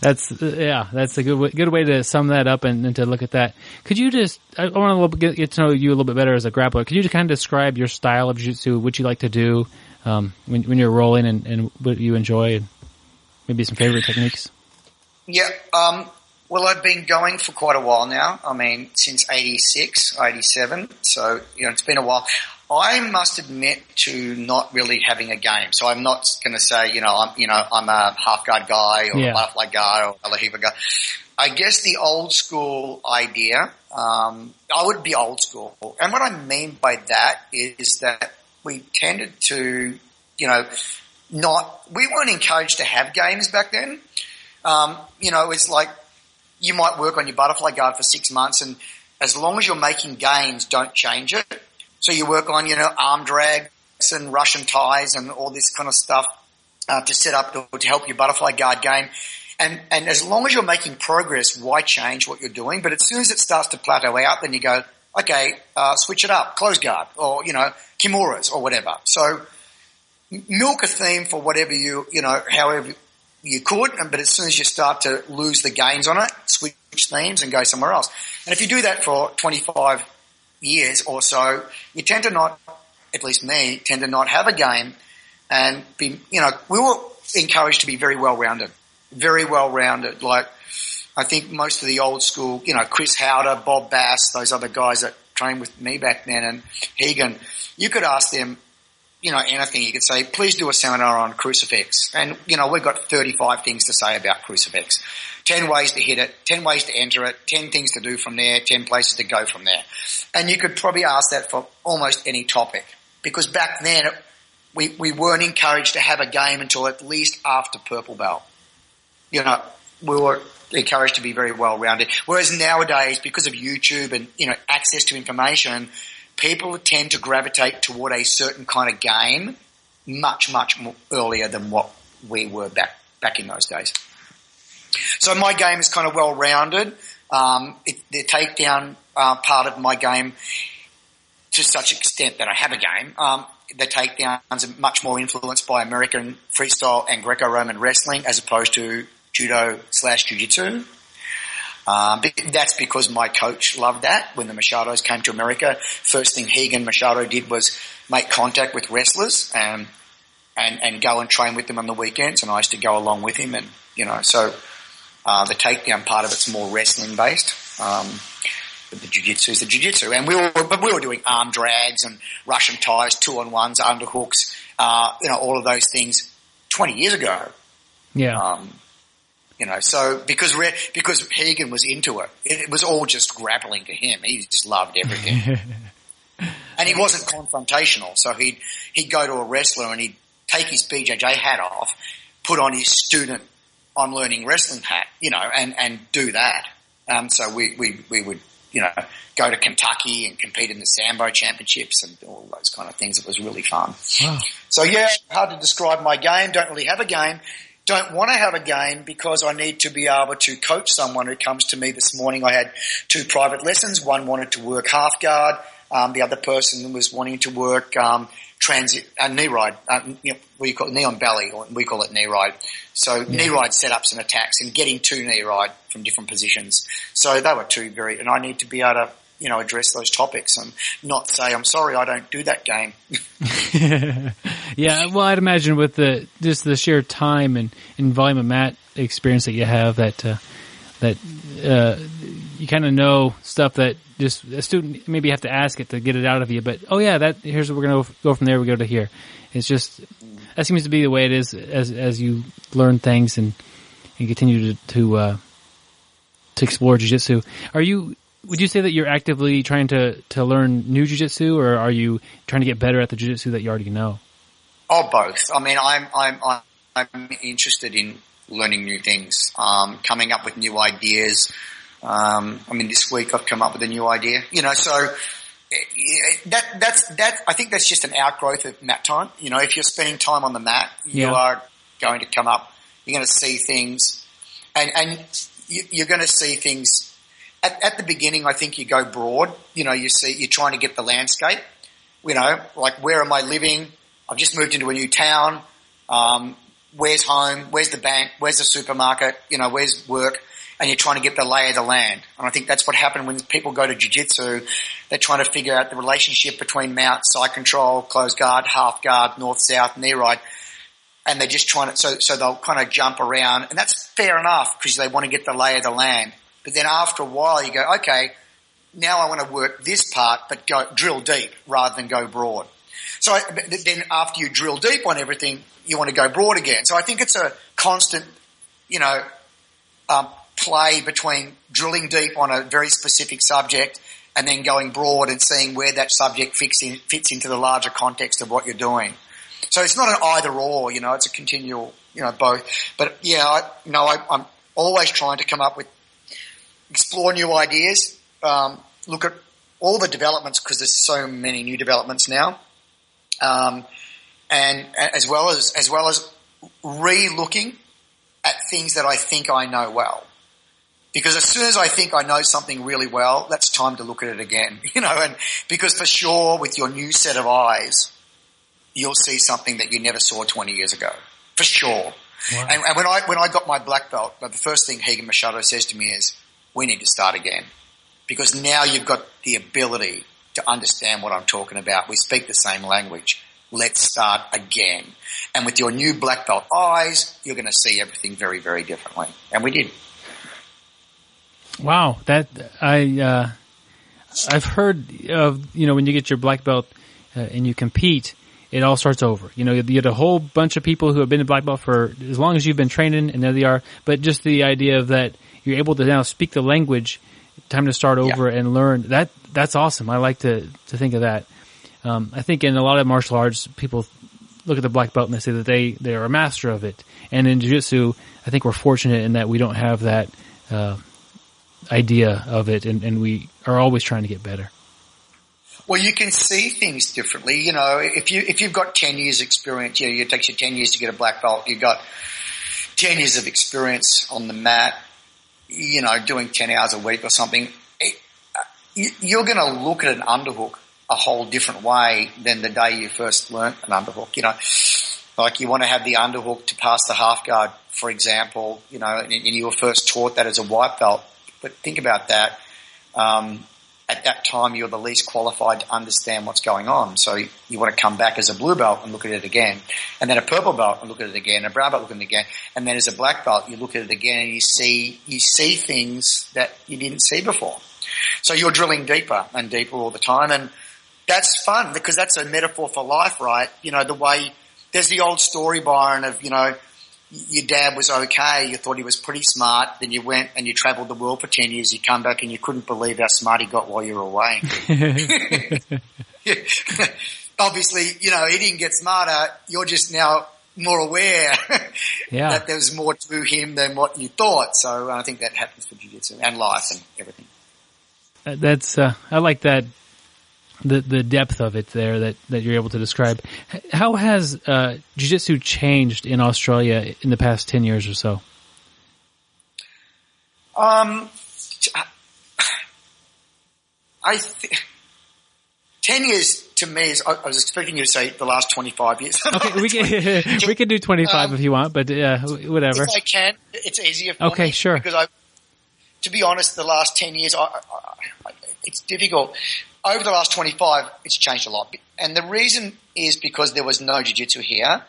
That's a good way to sum that up and to look at that. Could you I want to get to know you a little bit better as a grappler. Could you just kind of describe your style of jiu-jitsu, what you like to do when you're rolling, and what you enjoy, and maybe some favorite techniques? Yeah. Well, I've been going for quite a while now. I mean, since 86, 87. So, it's been a while. I must admit to not really having a game. So I'm not going to say, I'm a half guard guy or a butterfly guard or a lahiva guy. I guess the old school idea, I would be old school. And what I mean by that is that we tended to, we weren't encouraged to have games back then. It's like you might work on your butterfly guard for 6 months, and as long as you're making gains, don't change it. So you work on, arm drags and Russian ties and all this kind of stuff to set up to help your butterfly guard game. And as long as you're making progress, why change what you're doing? But as soon as it starts to plateau out, then you go, okay, switch it up, close guard, or, kimuras or whatever. So milk a theme for whatever however you could, but as soon as you start to lose the gains on it, switch themes and go somewhere else. And if you do that for 25 years or so, you tend to not, at least me, tend to not have a game and be, we were encouraged to be very well-rounded. Very well-rounded. Like, I think most of the old school, Chris Howder, Bob Bass, those other guys that trained with me back then, and Higan, you could ask them, anything. You could say, please do a seminar on crucifix. And, we've got 35 things to say about crucifix. 10 ways to hit it, 10 ways to enter it, 10 things to do from there, 10 places to go from there. And you could probably ask that for almost any topic. Because back then, we weren't encouraged to have a game until at least after purple belt. We were encouraged to be very well-rounded. Whereas nowadays, because of YouTube and, access to information, people tend to gravitate toward a certain kind of game much, much more earlier than what we were back in those days. So my game is kind of well-rounded. The takedown part of my game, to such extent that I have a game, the takedowns are much more influenced by American freestyle and Greco-Roman wrestling as opposed to judo/jiu-jitsu. That's because my coach loved that. When the Machados came to America, first thing Rigan Machado did was make contact with wrestlers and go and train with them on the weekends, and I used to go along with him. And so the takedown part of it's more wrestling based. But the jiu-jitsu is the jiu-jitsu, and we were doing arm drags and Russian ties, 2-on-1s, underhooks, all of those things 20 years ago. Yeah. So because Rigan was into it, it was all just grappling to him. He just loved everything. And he wasn't confrontational. So he'd go to a wrestler and he'd take his BJJ hat off, put on his student I'm learning wrestling hat, and do that. So we would, go to Kentucky and compete in the Sambo Championships and all those kind of things. It was really fun. Wow. So hard to describe my game. Don't really have a game. Don't want to have a game because I need to be able to coach someone who comes to me this morning. I had 2 private lessons. One wanted to work half guard. The other person was wanting to work knee ride. We call it knee on belly, or we call it knee ride. So knee ride setups and attacks, and getting to knee ride from different positions. So they were 2 and I need to be able to address those topics and not say, I'm sorry, I don't do that game. Yeah, well, I'd imagine with the sheer time and volume of mat experience that you have, that you kind of know stuff that just a student maybe have to ask it to get it out of you. But here's what we're going to go from there. We go to here. It's just that seems to be the way it is as you learn things and continue to explore jiu-jitsu. Would you say that you're actively trying to learn new jiu-jitsu, or are you trying to get better at the jiu-jitsu that you already know? Oh, both. I mean, I'm interested in learning new things, coming up with new ideas. This week I've come up with a new idea. So that. I think that's just an outgrowth of mat time. If you're spending time on the mat, you are going to come up. You're going to see things, and you're going to see things. At the beginning, I think you go broad. You're trying to get the landscape. Like, where am I living? I've just moved into a new town. Where's home? Where's the bank? Where's the supermarket? Where's work? And you're trying to get the lay of the land. And I think that's what happened when people go to jiu-jitsu. They're trying to figure out the relationship between mount, side control, closed guard, half guard, north, south, knee ride. And they're just trying to, so they'll kind of jump around. And that's fair enough because they want to get the lay of the land. But then after a while you go, okay, now I want to work this part, but drill deep rather than go broad. So then after you drill deep on everything, you want to go broad again. So I think it's a constant, play between drilling deep on a very specific subject and then going broad and seeing where that subject fits into the larger context of what you're doing. So it's not an either or, it's a continual, both. But I'm always trying to come up with, explore new ideas, look at all the developments because there's so many new developments now, and as well as re-looking at things that I think I know well. Because as soon as I think I know something really well, that's time to look at it again, and because for sure with your new set of eyes, you'll see something that you never saw 20 years ago, for sure. Wow. And when I got my black belt, the first thing Rigan Machado says to me is, we need to start again, because now you've got the ability to understand what I'm talking about. We speak the same language. Let's start again. And with your new black belt eyes, you're going to see everything very, very differently. And we did. Wow, I've heard of, when you get your black belt and you compete, it all starts over. You get a whole bunch of people who have been a black belt for as long as you've been training, and there they are. But just the idea of that you're able to now speak the language, time to start over and learn. That's awesome. I like to think of that. I think in a lot of martial arts, people look at the black belt and they say that they are a master of it. And in jiu-jitsu, I think we're fortunate in that we don't have that idea of it, and we are always trying to get better. Well, you can see things differently. If you've got 10 years experience, it takes you 10 years to get a black belt. You've got 10 years of experience on the mat, doing 10 hours a week or something. You're going to look at an underhook a whole different way than the day you first learnt an underhook. Like you want to have the underhook to pass the half guard, for example, and you were first taught that as a white belt. But think about that. At that time, you're the least qualified to understand what's going on. So you want to come back as a blue belt and look at it again. And then a purple belt and look at it again. A brown belt, look at it again. And then as a black belt, you look at it again and you see things that you didn't see before. So you're drilling deeper and deeper all the time. And that's fun because that's a metaphor for life, right? The way there's the old story, Byron, of, your dad was okay, you thought he was pretty smart, then you went and you travelled the world for 10 years, you come back and you couldn't believe how smart he got while you were away. Obviously, he didn't get smarter, you're just now more aware that there's more to him than what you thought. So I think that happens for jiu-jitsu and life and everything. That's I like that the depth of it there that you're able to describe. How has jiu-jitsu changed in Australia in the past 10 years or so? 10 years to me is, I was expecting you to say the last 25 years. Okay, we can do 25 if you want, but whatever. If I can, it's easier for me. Okay, sure. Because to be honest, the last 10 years, it's difficult. Over the last 25, it's changed a lot. And the reason is because there was no jiu-jitsu here.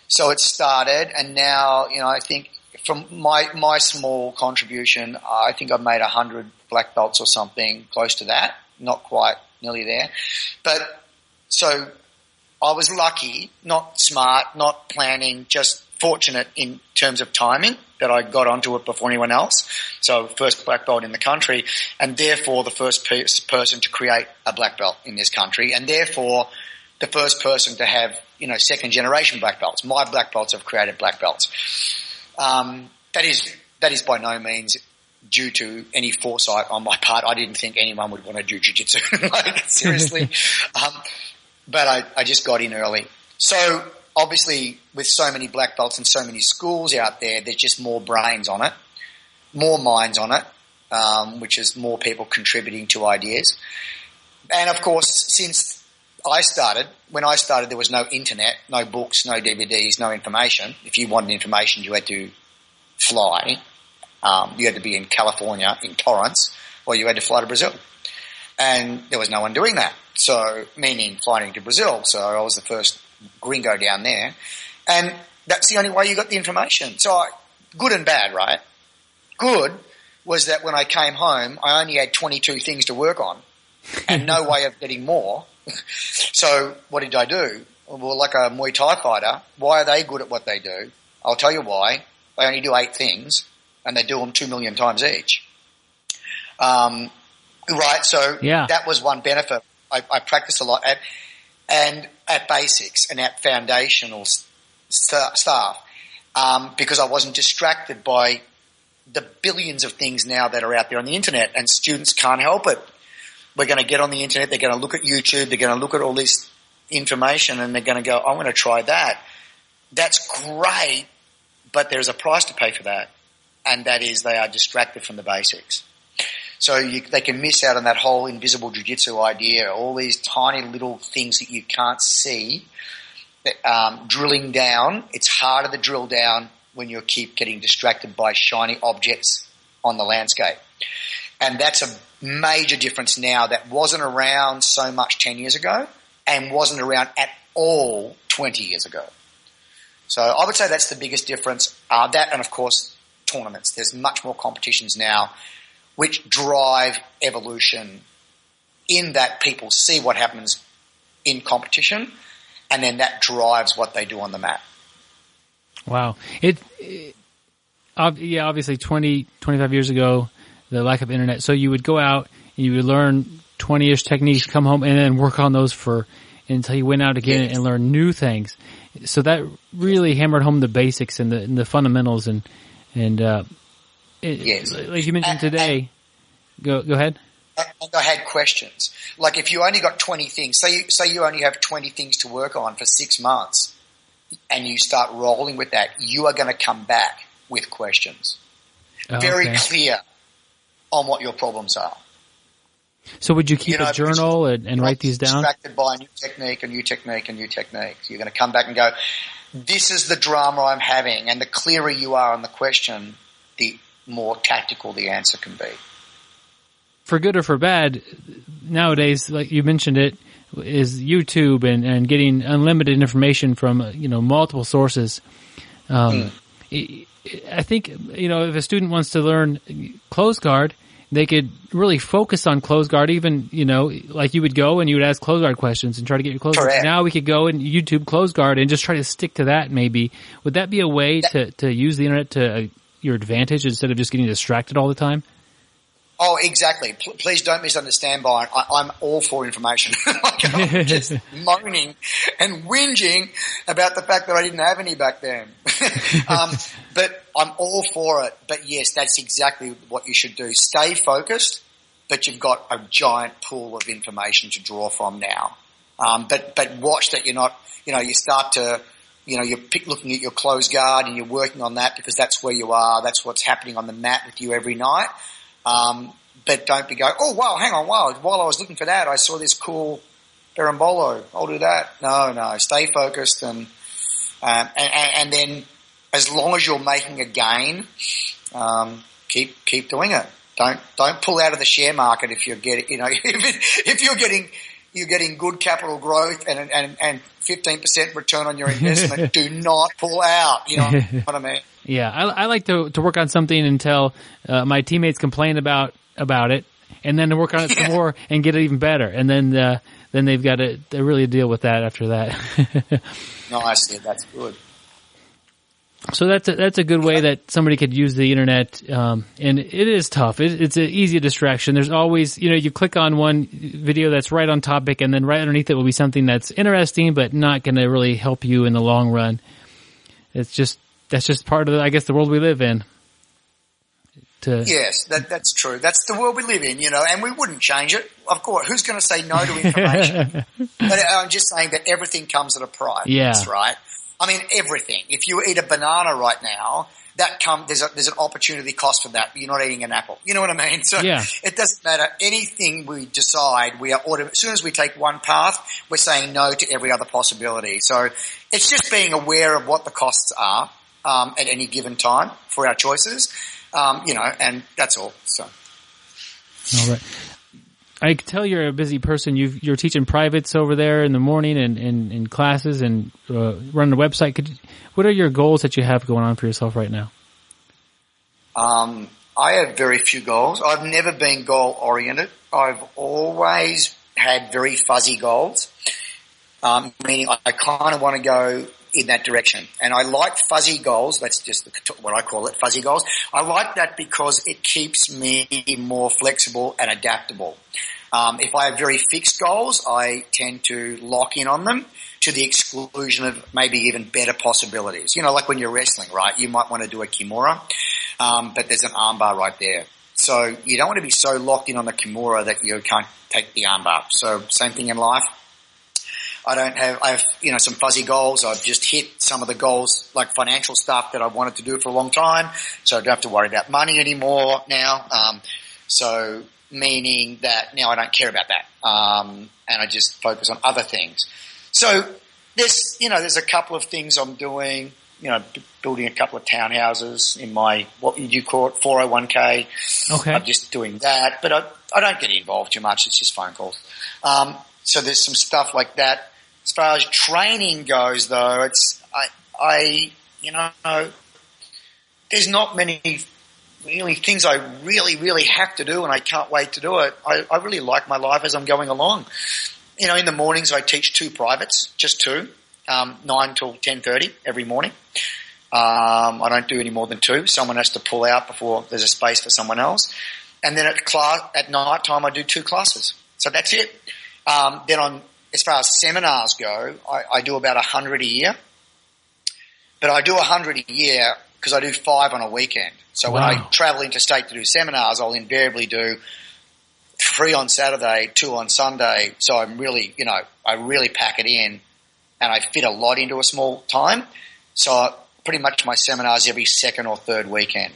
So it started, and now, I think from my small contribution, I think I've made 100 black belts or something close to that. Not quite, nearly there. But so I was lucky, not smart, not planning, just fortunate in terms of timing that I got onto it before anyone else. So first black belt in the country, and therefore the first person to create a black belt in this country, and therefore the first person to have, second generation black belts. My black belts have created black belts. That is by no means due to any foresight on my part. I didn't think anyone would want to do jiu-jitsu, seriously. But I just got in early. So obviously with so many black belts and so many schools out there, there's just more brains on it, more minds on it, which is more people contributing to ideas. And of course, since when I started, there was no internet, no books, no DVDs, no information. If you wanted information, you had to fly. You had to be in California, in Torrance, or you had to fly to Brazil. And there was no one doing that. So, meaning flying to Brazil. So I was the first gringo down there. And that's the only way you got the information. So good and bad, right? Good was that when I came home, I only had 22 things to work on and no way of getting more. So what did I do? Well, like a Muay Thai fighter, why are they good at what they do? I'll tell you why. They only do 8 things and they do them 2 million times each. Right, so that was one benefit. I practiced a lot at basics and at foundational stuff because I wasn't distracted by the billions of things now that are out there on the internet, and students can't help it. We're going to get on the internet, they're going to look at YouTube, they're going to look at all this information and they're going to go, I'm going to try that. That's great, but there's a price to pay for that, and that is they are distracted from the basics. So they can miss out on that whole invisible jiu-jitsu idea, all these tiny little things that you can't see. Drilling down, it's harder to drill down when you keep getting distracted by shiny objects on the landscape. And that's a major difference now that wasn't around so much 10 years ago and wasn't around at all 20 years ago. So I would say that's the biggest difference. That and, of course, tournaments. There's much more competitions now which drive evolution in that people see what happens in competition, and then that drives what they do on the mat. Wow. Obviously 20, 25 years ago, the lack of internet. So you would go out and you would learn 20-ish techniques, come home, and then work on those until you went out again and learn new things. So that really hammered home the basics and the fundamentals like you mentioned today. Go ahead. And I had questions. Like if you only got 20 things, say you only have 20 things to work on for 6 months, and you start rolling with that, you are going to come back with questions. Very clear on what your problems are. So would you keep a journal and write these down? Distracted by a new technique, a new technique, a new technique. So you're going to come back and go, this is the drama I'm having. And the clearer you are on the question, the more tactical the answer can be. For good or for bad, nowadays, like you mentioned it, is YouTube and getting unlimited information from, multiple sources. I think, if a student wants to learn close guard, they could really focus on close guard, even, like you would go and you would ask close guard questions and try to get your close guard. Now we could go and YouTube close guard and just try to stick to that maybe. Would that be a way to use the internet to your advantage instead of just getting distracted all the time? Oh, exactly. Please don't misunderstand, Byron. I'm all for information. I'm just moaning and whinging about the fact that I didn't have any back then. But I'm all for it. But yes, that's exactly what you should do. Stay focused but you've got a giant pool of information to draw from now. But watch that you're not, you start to, you're looking at your closed guard and you're working on that because that's where you are. That's what's happening on the mat with you every night. But don't be going, oh, wow, hang on, wow. While I was looking for that, I saw this cool Berimbolo. I'll do that. No, stay focused and then as long as you're making a gain, keep doing it. Don't pull out of the share market if you're getting, if you're getting good capital growth and 15% return on your investment. Do not pull out. You know what I mean? Yeah, I like to work on something until my teammates complain about it, and then to work on it some more and get it even better, and then they've got to really deal with that after that. Nice, that's good. So that's a good way that somebody could use the internet, and it is tough. It's an easy distraction. There's always, you click on one video that's right on topic, and then right underneath it will be something that's interesting, but not going to really help you in the long run. That's just part of, the world we live in. Yes, that's true. That's the world we live in, and we wouldn't change it. Of course, who's going to say no to information? But I'm just saying that everything comes at a price. Yeah. That's right. I mean, everything. If you eat a banana right now, there's an opportunity cost for that. You're not eating an apple. You know what I mean? So It doesn't matter. Anything we decide, as soon as we take one path, we're saying no to every other possibility. So it's just being aware of what the costs are at any given time for our choices, and that's all. So. All right. I can tell you're a busy person. You're teaching privates over there in the morning and in classes and running a website. What are your goals that you have going on for yourself right now? I have very few goals. I've never been goal oriented. I've always had very fuzzy goals, meaning I kind of want to go in that direction. And I like fuzzy goals. That's just what I call it, fuzzy goals. I like that because it keeps me more flexible and adaptable. If I have very fixed goals, I tend to lock in on them to the exclusion of maybe even better possibilities. Like when you're wrestling, right? You might want to do a Kimura, but there's an armbar right there. So you don't want to be so locked in on the Kimura that you can't take the armbar. So same thing in life. I have some fuzzy goals. I've just hit some of the goals, like financial stuff that I wanted to do for a long time. So I don't have to worry about money anymore now. So meaning that now I don't care about that. And I just focus on other things. So there's a couple of things I'm doing, building a couple of townhouses in my, what would you call it, 401k. Okay. I'm just doing that, but I don't get involved too much. It's just phone calls. So there's some stuff like that. As far as training goes, though, there's not many really things I really, really have to do, and I can't wait to do it. I really like my life as I'm going along. In the mornings I teach 2 privates, just 2, 9 till 10:30 every morning. I don't do any more than 2. Someone has to pull out before there's a space for someone else. And then at night time I do 2 classes. So that's it. Then as far as seminars go, I do about 100 a year. But I do 100 a year because I do 5 on a weekend. So when I travel interstate to do seminars, I'll invariably do 3 on Saturday, 2 on Sunday. So I'm really, I really pack it in and I fit a lot into a small time. So pretty much my seminars every 2nd or 3rd weekend.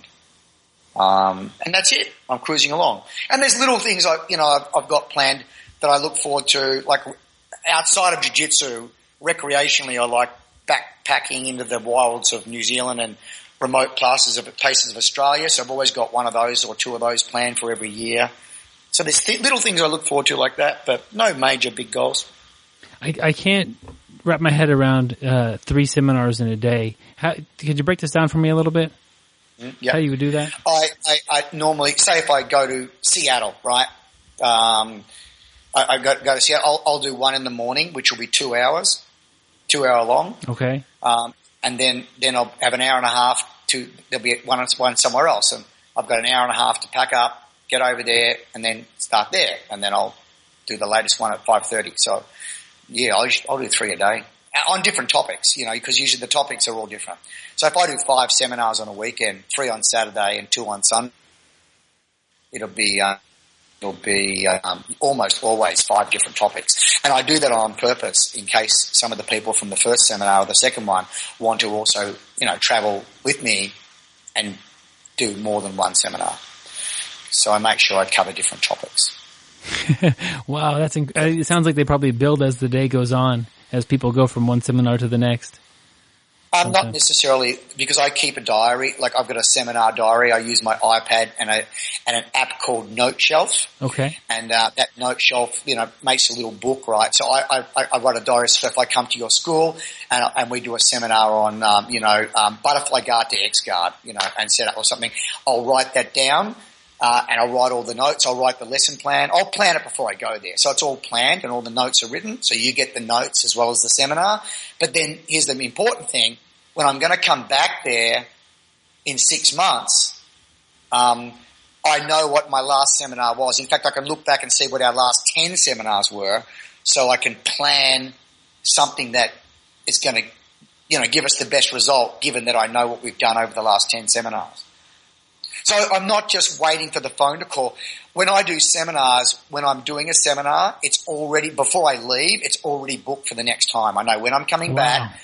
And that's it. I'm cruising along. And there's little things I've got planned that I look forward to, like outside of jiu-jitsu, recreationally I like backpacking into the wilds of New Zealand and remote places of Australia. So I've always got one of those or 2 of those planned for every year. So there's little things I look forward to like that, but no major big goals. I can't wrap my head around 3 seminars in a day. Could you break this down for me a little bit? Yeah. How you would do that? I normally, say if I go to Seattle, right? I go to Seattle, I'll do 1 in the morning, which will be 2 hours, 2 hour long. Okay. And then I'll have an hour and a half there'll be one somewhere else. And I've got an hour and a half to pack up, get over there, and then start there. And then I'll do the latest one at 5:30. So yeah, I'll do 3 a day on different topics, because usually the topics are all different. So if I do 5 seminars on a weekend, 3 on Saturday and 2 on Sunday, it'll be it'll be almost always 5 different topics. And I do that on purpose in case some of the people from the first seminar or the second one want to also, travel with me and do more than one seminar. So I make sure I cover different topics. Wow, it sounds like they probably build as the day goes on, as people go from one seminar to the next. Not necessarily, because I keep a diary. Like I've got a seminar diary. I use my iPad and an app called Note Shelf. Okay. And that Note Shelf, makes a little book, right? So I write a diary. So if I come to your school and we do a seminar on, butterfly guard to X guard, and set up or something, I'll write that down. And I'll write all the notes. I'll write the lesson plan. I'll plan it before I go there. So it's all planned and all the notes are written. So you get the notes as well as the seminar. But then here's the important thing. When I'm going to come back there in 6 months, I know what my last seminar was. In fact, I can look back and see what our last 10 seminars were, so I can plan something that is going to, give us the best result, given that I know what we've done over the last 10 seminars. So I'm not just waiting for the phone to call. When I do seminars, when I'm doing a seminar, it's already, before I leave, it's already booked for the next time. I know when I'm coming back.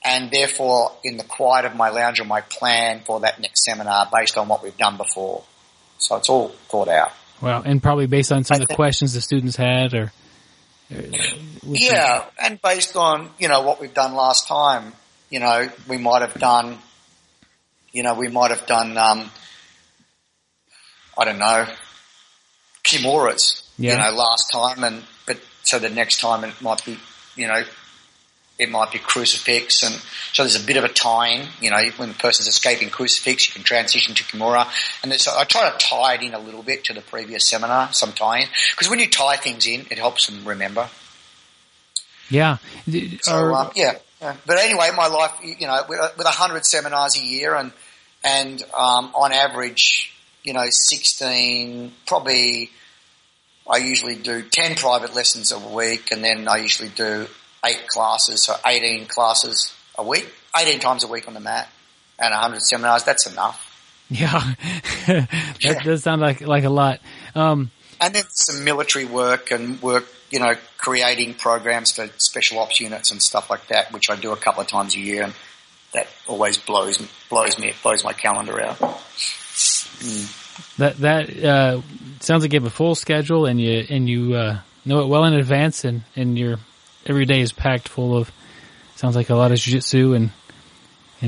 And therefore, in the quiet of my lounge room, I plan for that next seminar based on what we've done before. So it's all thought out. Wow, and probably based on some of the questions the students had, or yeah, and based on what we've done last time. We might have done. I don't know, kimuras. Last time, but so the next time it might be, it might be crucifix, and so there's a bit of a tie-in. When the person's escaping crucifix, you can transition to Kimura. And so I try to tie it in a little bit to the previous seminar, some tie-in. Because when you tie things in, it helps them remember. Yeah. So, yeah. But anyway, my life, with 100 seminars a year and on average, 16, probably I usually do 10 private lessons a week, and then I usually do 8 classes, so 18 classes a week, 18 times a week on the mat, and 100 seminars. That's enough. Yeah, that does sound like a lot. And then some military work and work, creating programs for special ops units and stuff like that, which I do a couple of times a year, and that always blows my calendar out. That sounds like you have a full schedule, and you know it well in advance, and your every day is packed full of, sounds like a lot of jiu-jitsu, and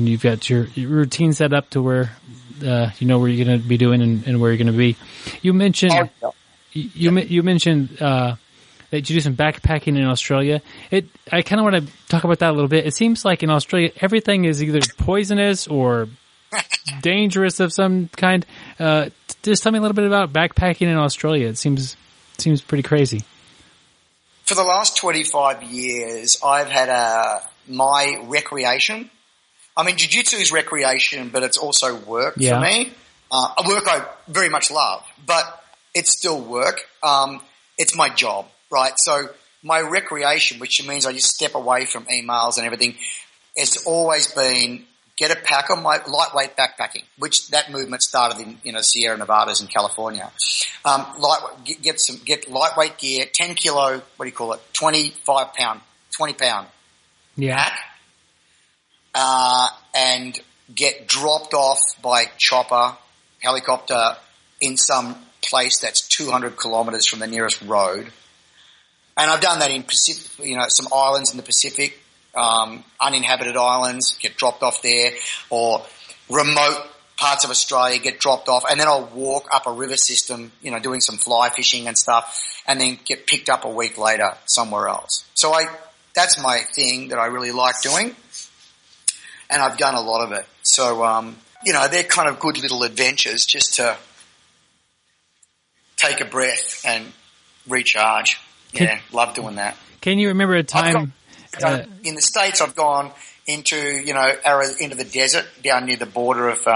you've got your routine set up to where you know where you're going to be doing and where you're going to be. You mentioned you mentioned that you do some backpacking in Australia. I kind of want to talk about that a little bit. It seems like in Australia everything is either poisonous or dangerous of some kind. Just tell me a little bit about backpacking in Australia. It seems pretty crazy. For the last 25 years, I've had my recreation. I mean, jiu-jitsu is recreation, but it's also work for me. Work I very much love, but it's still work. It's my job, right? So my recreation, which means I just step away from emails and everything, it's always been get a pack on my lightweight backpacking, which that movement started in Sierra Nevadas in California. Get lightweight gear, 10 kilo, 20 pound pack, and get dropped off by chopper, helicopter in some place that's 200 kilometers from the nearest road. And I've done that in Pacific, some islands in the Pacific, uninhabited islands, get dropped off there, or remote parts of Australia, get dropped off, and then I'll walk up a river system, doing some fly fishing and stuff, and then get picked up a week later somewhere else. So that's my thing that I really like doing, and I've done a lot of it. So, they're kind of good little adventures just to take a breath and recharge. Love doing that. Can you remember a time? In the States, I've gone into into the desert down near the border of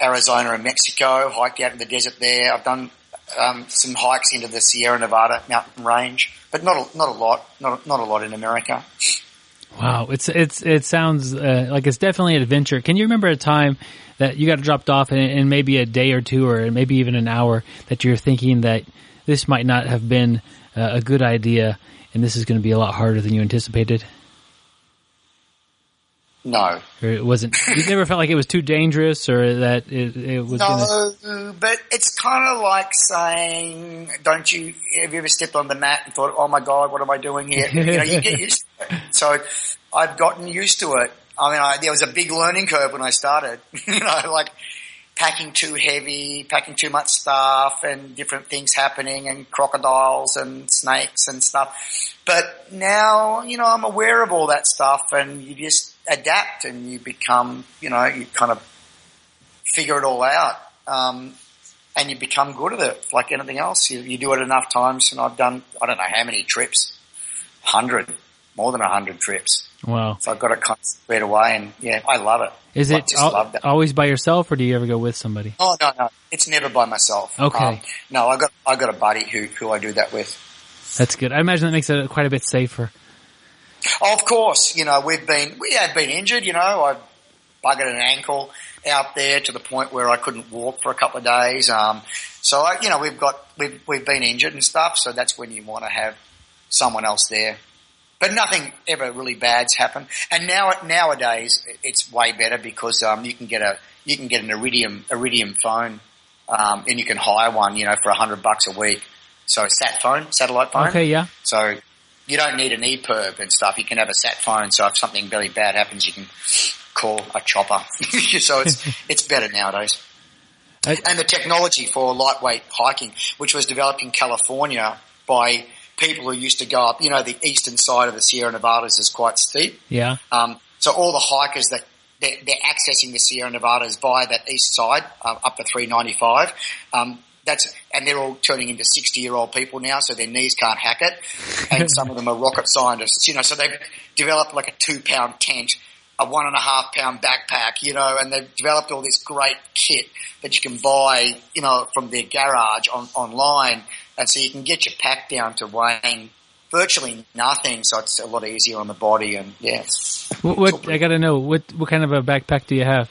Arizona and Mexico. Hiked out in the desert there. I've done some hikes into the Sierra Nevada mountain range, but not a lot in America. Wow, it sounds like it's definitely an adventure. Can you remember a time that you got dropped off in maybe a day or two, or maybe even an hour, that you're thinking that this might not have been a good idea, and this is going to be a lot harder than you anticipated? No. Or it wasn't. You never felt like it was too dangerous, or that it was. No, but it's kind of like saying, have you ever stepped on the mat and thought, "Oh my God, what am I doing here?" You get used to it. So I've gotten used to it. I mean, there was a big learning curve when I started. Like packing too heavy, packing too much stuff, and different things happening, and crocodiles and snakes and stuff. But now, I'm aware of all that stuff, and you just adapt, and you become, you kind of figure it all out, and you become good at it. Like anything else, you do it enough times, and I've done, I don't know how many trips, more than 100 trips. Wow. So I've got it kind of spread away, and yeah, I love it. Is it always by yourself, or do you ever go with somebody? Oh, no. It's never by myself. Okay. No, I got a buddy who I do that with. That's good. I imagine that makes it quite a bit safer. Oh, of course. We had been injured, I buggered an ankle out there to the point where I couldn't walk for a couple of days. So we've been injured and stuff. So that's when you want to have someone else there. But nothing ever really bad's happened. And nowadays it's way better because you can get an Iridium phone, and you can hire one, for $100 a week. So a satellite phone. Okay, yeah. So you don't need an EPIRB and stuff. You can have a sat phone. So if something really bad happens, you can call a chopper. So it's better nowadays. And the technology for lightweight hiking, which was developed in California by people who used to go up, the eastern side of the Sierra Nevadas is quite steep. Yeah. So all the hikers that they're accessing the Sierra Nevadas via that east side, up to 395. And they're all turning into 60-year-old people now, so their knees can't hack it. And some of them are rocket scientists, so they've developed like a 2-pound tent, a 1.5-pound backpack, and they've developed all this great kit that you can buy, from their garage online. And so you can get your pack down to weighing virtually nothing, so it's a lot easier on the body. And yeah, I got to know what kind of a backpack do you have?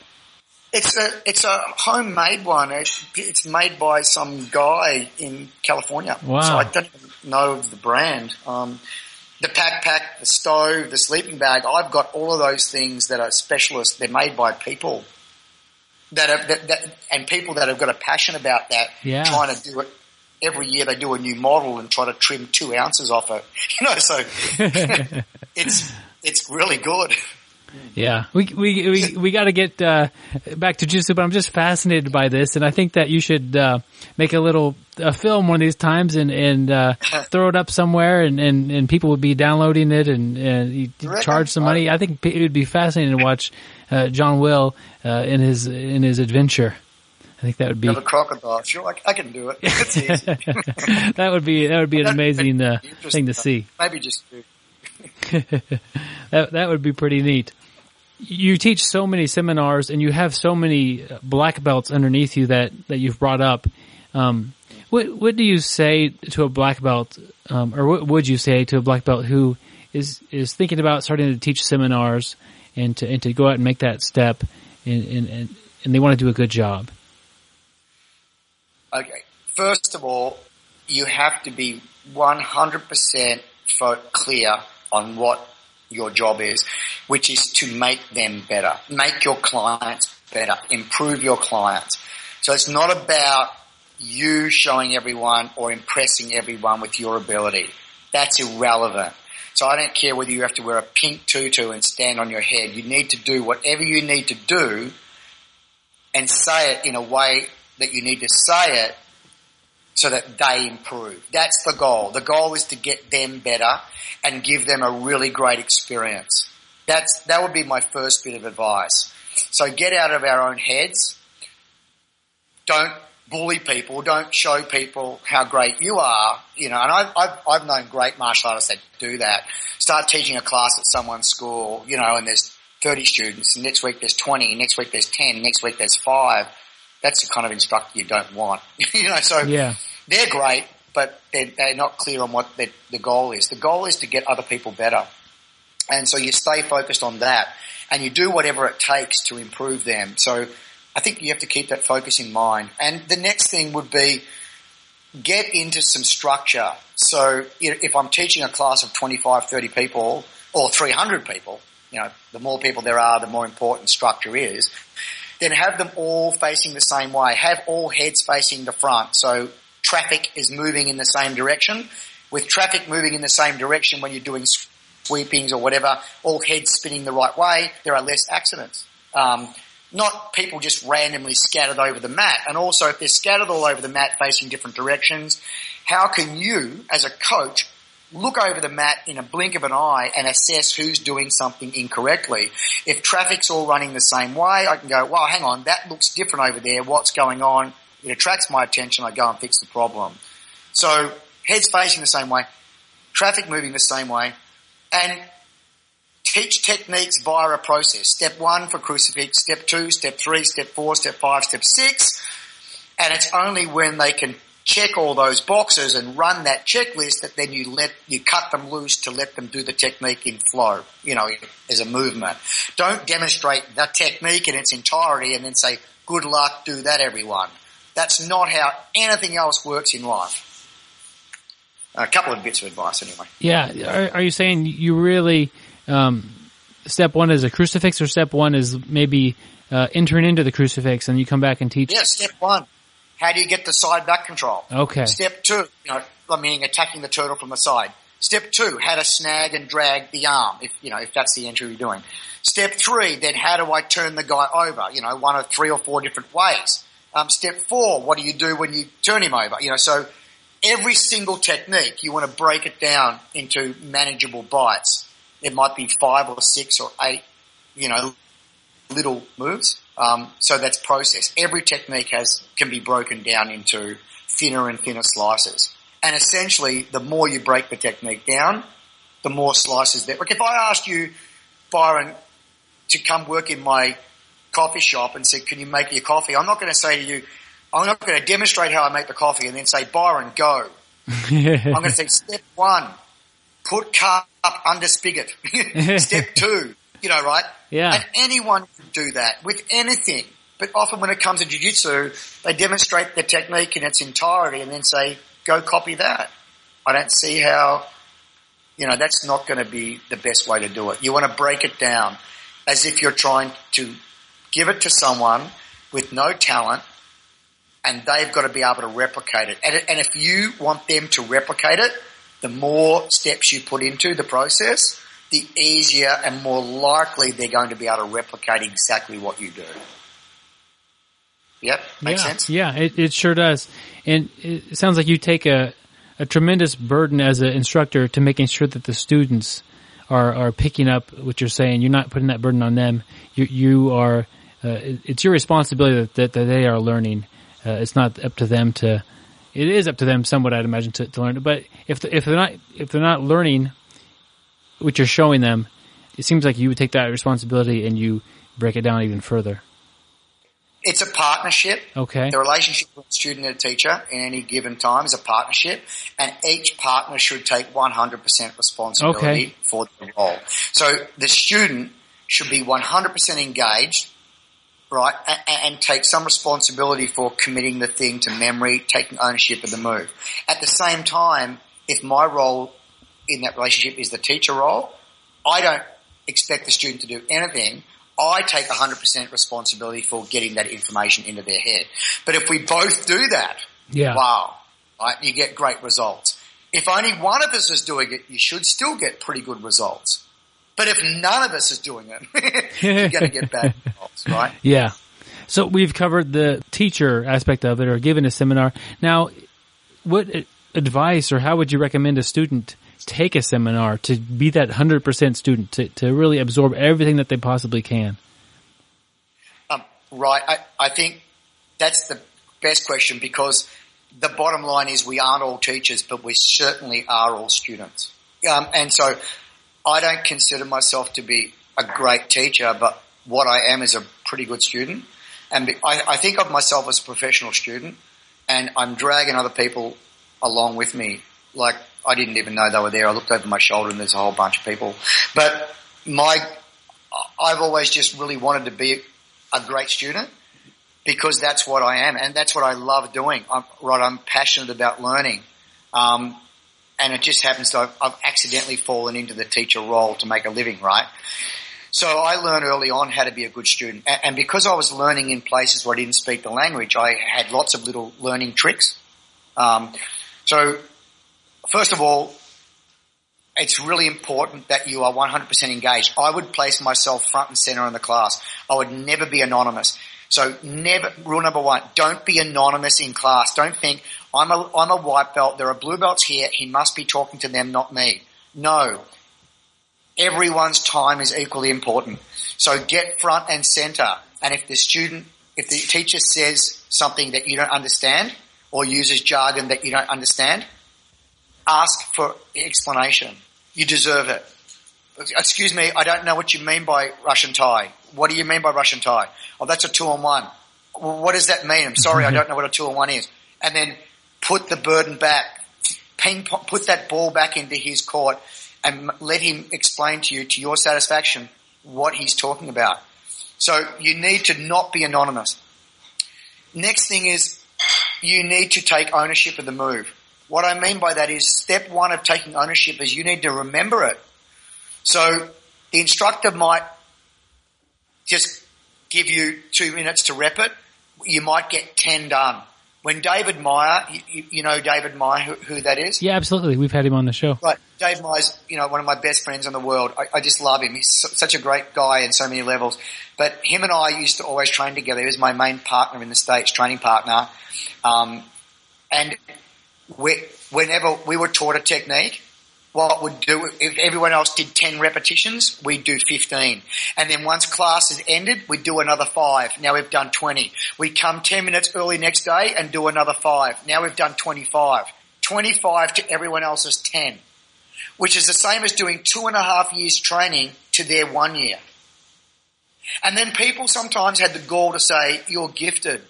It's a homemade one. It's made by some guy in California. Wow! So I don't even know the brand. The backpack, the stove, the sleeping bag. I've got all of those things that are specialists. They're made by people and people that have got a passion about that. Yeah. Trying to do it. Every year they do a new model and try to trim 2 ounces off it. So it's really good. Yeah, we got to get back to jiu-jitsu, but I'm just fascinated by this, and I think that you should make a film one of these times and throw it up somewhere, and people would be downloading it and you charge some money. I think it would be fascinating to watch John Will in his adventure. I think that would be the crocodile. Sure, I can do it. It's easy. That would be an amazing thing to see. Maybe just that would be pretty neat. You teach so many seminars, and you have so many black belts underneath you that you've brought up. What do you say to a black belt, or what would you say to a black belt who is thinking about starting to teach seminars and to go out and make that step, and they want to do a good job? Okay. First of all, you have to be 100% clear on what your job is, which is to make them better, make your clients better, improve your clients. So it's not about you showing everyone or impressing everyone with your ability. That's irrelevant. So I don't care whether you have to wear a pink tutu and stand on your head. You need to do whatever you need to do and say it in a way that you need to say it so that they improve. That's the goal. The goal is to get them better and give them a really great experience. That would be my first bit of advice. So get out of our own heads. Don't bully people. Don't show people how great you are. And I've known great martial artists that do that. Start teaching a class at someone's school, and there's 30 students, and next week there's 20, next week there's 10, next week there's 5. That's the kind of instructor you don't want. So yeah. They're great, but they're not clear on what the goal is. The goal is to get other people better. And so you stay focused on that and you do whatever it takes to improve them. So I think you have to keep that focus in mind. And the next thing would be get into some structure. So if I'm teaching a class of 25, 30 people or 300 people, the more people there are, the more important structure is, then have them all facing the same way. Have all heads facing the front. So traffic is moving in the same direction. With traffic moving in the same direction when you're doing sweepings or whatever, all heads spinning the right way, there are less accidents. Not people just randomly scattered over the mat. And also if they're scattered all over the mat facing different directions, how can you, as a coach, look over the mat in a blink of an eye and assess who's doing something incorrectly? If traffic's all running the same way, I can go, well, hang on, that looks different over there. What's going on? It attracts my attention. I go and fix the problem. So heads facing the same way, traffic moving the same way, and teach techniques via a process. Step 1 for crucifix, step 2, step 3, step 4, step 5, step 6. And it's only when they can check all those boxes and run that checklist that then you cut them loose to let them do the technique in flow, as a movement. Don't demonstrate the technique in its entirety and then say, good luck, do that, everyone. That's not how anything else works in life. A couple of bits of advice anyway. Yeah. Are you saying you really, step 1 is a crucifix, or step 1 is maybe entering into the crucifix and you come back and teach? Yeah, step 1. How do you get the side back control? Okay. Step 2, attacking the turtle from the side. Step 2, how to snag and drag the arm, if that's the entry you're doing. Step 3, then how do I turn the guy over? One of 3 or 4 different ways. Step 4, what do you do when you turn him over? So every single technique, you want to break it down into manageable bites. It might be 5 or 6 or 8, little moves. So that's process. Every technique can be broken down into thinner and thinner slices. And essentially, the more you break the technique down, the more slices there. Like if I asked you, Byron, to come work in my coffee shop and said, can you make your coffee? I'm not going to say to you, I'm not going to demonstrate how I make the coffee and then say, Byron, go. I'm going to say, step 1, put cup under spigot. Step 2, right? Yeah. And anyone can do that with anything. But often when it comes to jiu-jitsu, they demonstrate the technique in its entirety and then say, go copy that. I don't see how, that's not going to be the best way to do it. You want to break it down as if you're trying to give it to someone with no talent, and they've got to be able to replicate it. And if you want them to replicate it, the more steps you put into the process, the easier and more likely they're going to be able to replicate exactly what you do. Yep, makes sense? Yeah, it sure does. And it sounds like you take a tremendous burden as an instructor to making sure that the students are picking up what you're saying. You're not putting that burden on them. You are. It's your responsibility that they are learning. It's not up to them to. It is up to them somewhat, I'd imagine, to learn. But if they're not learning what you're showing them, it seems like you would take that responsibility and you break it down even further. It's a partnership. Okay. The relationship with a student and a teacher in any given time is a partnership, and each partner should take 100% responsibility for the role. So the student should be 100% engaged, right, and take some responsibility for committing the thing to memory, taking ownership of the move. At the same time, if my role in that relationship is the teacher role, I don't expect the student to do anything. I take 100% responsibility for getting that information into their head. But if we both do that, wow, right, you get great results. If only one of us is doing it, you should still get pretty good results. But if none of us is doing it, you're going to get bad results, right? Yeah. So we've covered the teacher aspect of it, or given a seminar. Now, what advice or how would you recommend a student take a seminar to be that 100% student, to really absorb everything that they possibly can? Right. I think that's the best question, because the bottom line is we aren't all teachers, but we certainly are all students. And so I don't consider myself to be a great teacher, but what I am is a pretty good student. And I think of myself as a professional student, and I'm dragging other people along with me. Like, I didn't even know they were there. I looked over my shoulder and there's a whole bunch of people. But I've always just really wanted to be a great student because that's what I am and that's what I love doing. I'm passionate about learning. And it just happens that I've accidentally fallen into the teacher role to make a living, right? So I learned early on how to be a good student. And because I was learning in places where I didn't speak the language, I had lots of little learning tricks. So first of all, it's really important that you are 100% engaged. I would place myself front and center in the class. I would never be anonymous. So rule number one, don't be anonymous in class. Don't think, I'm a white belt, there are blue belts here, he must be talking to them, not me. No. Everyone's time is equally important. So get front and center. And if the teacher says something that you don't understand or uses jargon that you don't understand, ask for explanation. You deserve it. Excuse me, I don't know what you mean by Russian tie. What do you mean by Russian tie? Oh, that's a 2-on-1. Well, what does that mean? I'm sorry, I don't know what a 2-on-1 is. And then put the burden back. Put that ball back into his court and let him explain to you, to your satisfaction, what he's talking about. So you need to not be anonymous. Next thing is you need to take ownership of the move. What I mean by that is step one of taking ownership is you need to remember it. So the instructor might just give you 2 minutes to rep it. You might get 10 done. When David Meyer, you know David Meyer, who that is? Yeah, absolutely. We've had him on the show. Right. Dave Meyer's, one of my best friends in the world. I just love him. He's such a great guy in so many levels. But him and I used to always train together. He was my main partner in the States, training partner. And whenever we were taught a technique, what we'd do, if everyone else did 10 repetitions, we'd do 15. And then once class has ended, we'd do another 5. Now we've done 20. We'd come 10 minutes early next day and do another 5. Now we've done 25. 25 to everyone else's 10, which is the same as doing 2.5 years training to their 1 year. And then people sometimes had the gall to say, you're gifted.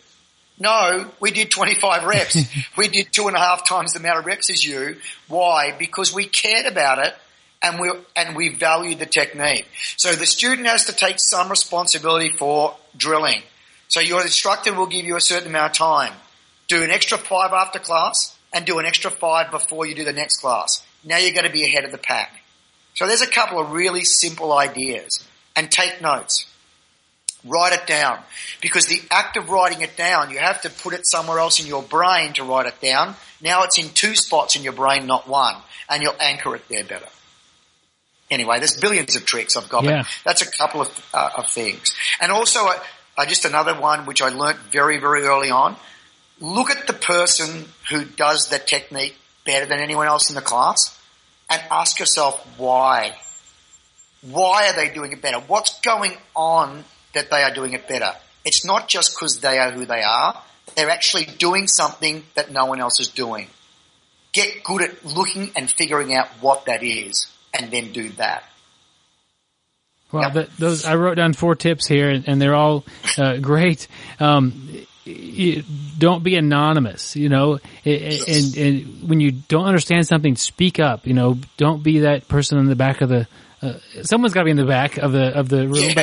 No, we did 25 reps. We did 2.5 times the amount of reps as you. Why? Because we cared about it and we valued the technique. So the student has to take some responsibility for drilling. So your instructor will give you a certain amount of time. Do an extra 5 after class and do an extra 5 before you do the next class. Now you're going to be ahead of the pack. So there's a couple of really simple ideas. And take notes. Write it down. Because the act of writing it down, you have to put it somewhere else in your brain to write it down. Now it's in 2 spots in your brain, not 1. And you'll anchor it there better. Anyway, there's billions of tricks I've got. Yeah. That's a couple of things. And also, just another one which I learnt very, very early on. Look at the person who does the technique better than anyone else in the class and ask yourself why. Why are they doing it better? What's going on that they are doing it better? It's not just because they are who they are. They're actually doing something that no one else is doing. Get good at looking and figuring out what that is and then do that. Well, those I wrote down 4 tips here, and they're all great. Don't be anonymous, and when you don't understand something, speak up. Don't be that person in the back of the. Someone's got to be in the back of the room,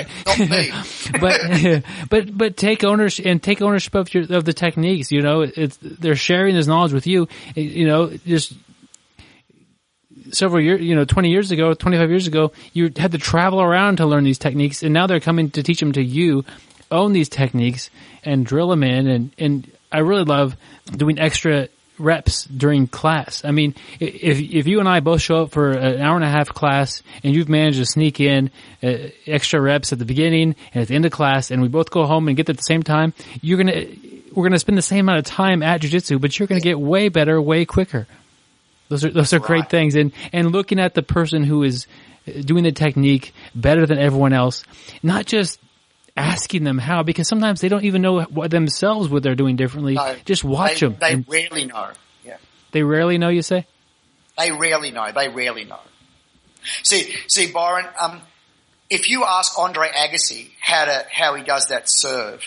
Yeah, but take ownership of the techniques. They're sharing this knowledge with you. Just several years, 20 years ago, 25 years ago, you had to travel around to learn these techniques, and now they're coming to teach them to you. Own these techniques and drill them in, and I really love doing extra reps during class. I mean, if you and I both show up for an hour and a half class and you've managed to sneak in extra reps at the beginning and at the end of class, and we both go home and get there at the same time, we're gonna spend the same amount of time at jiu-jitsu, but you're gonna get way better, way quicker. Those are great things, and looking at the person who is doing the technique better than everyone else, not just asking them how, because sometimes they don't even know themselves what they're doing differently. No, just watch them. They rarely know. Yeah. They rarely know, you say? They rarely know. See, Byron, if you ask Andre Agassi how he does that serve,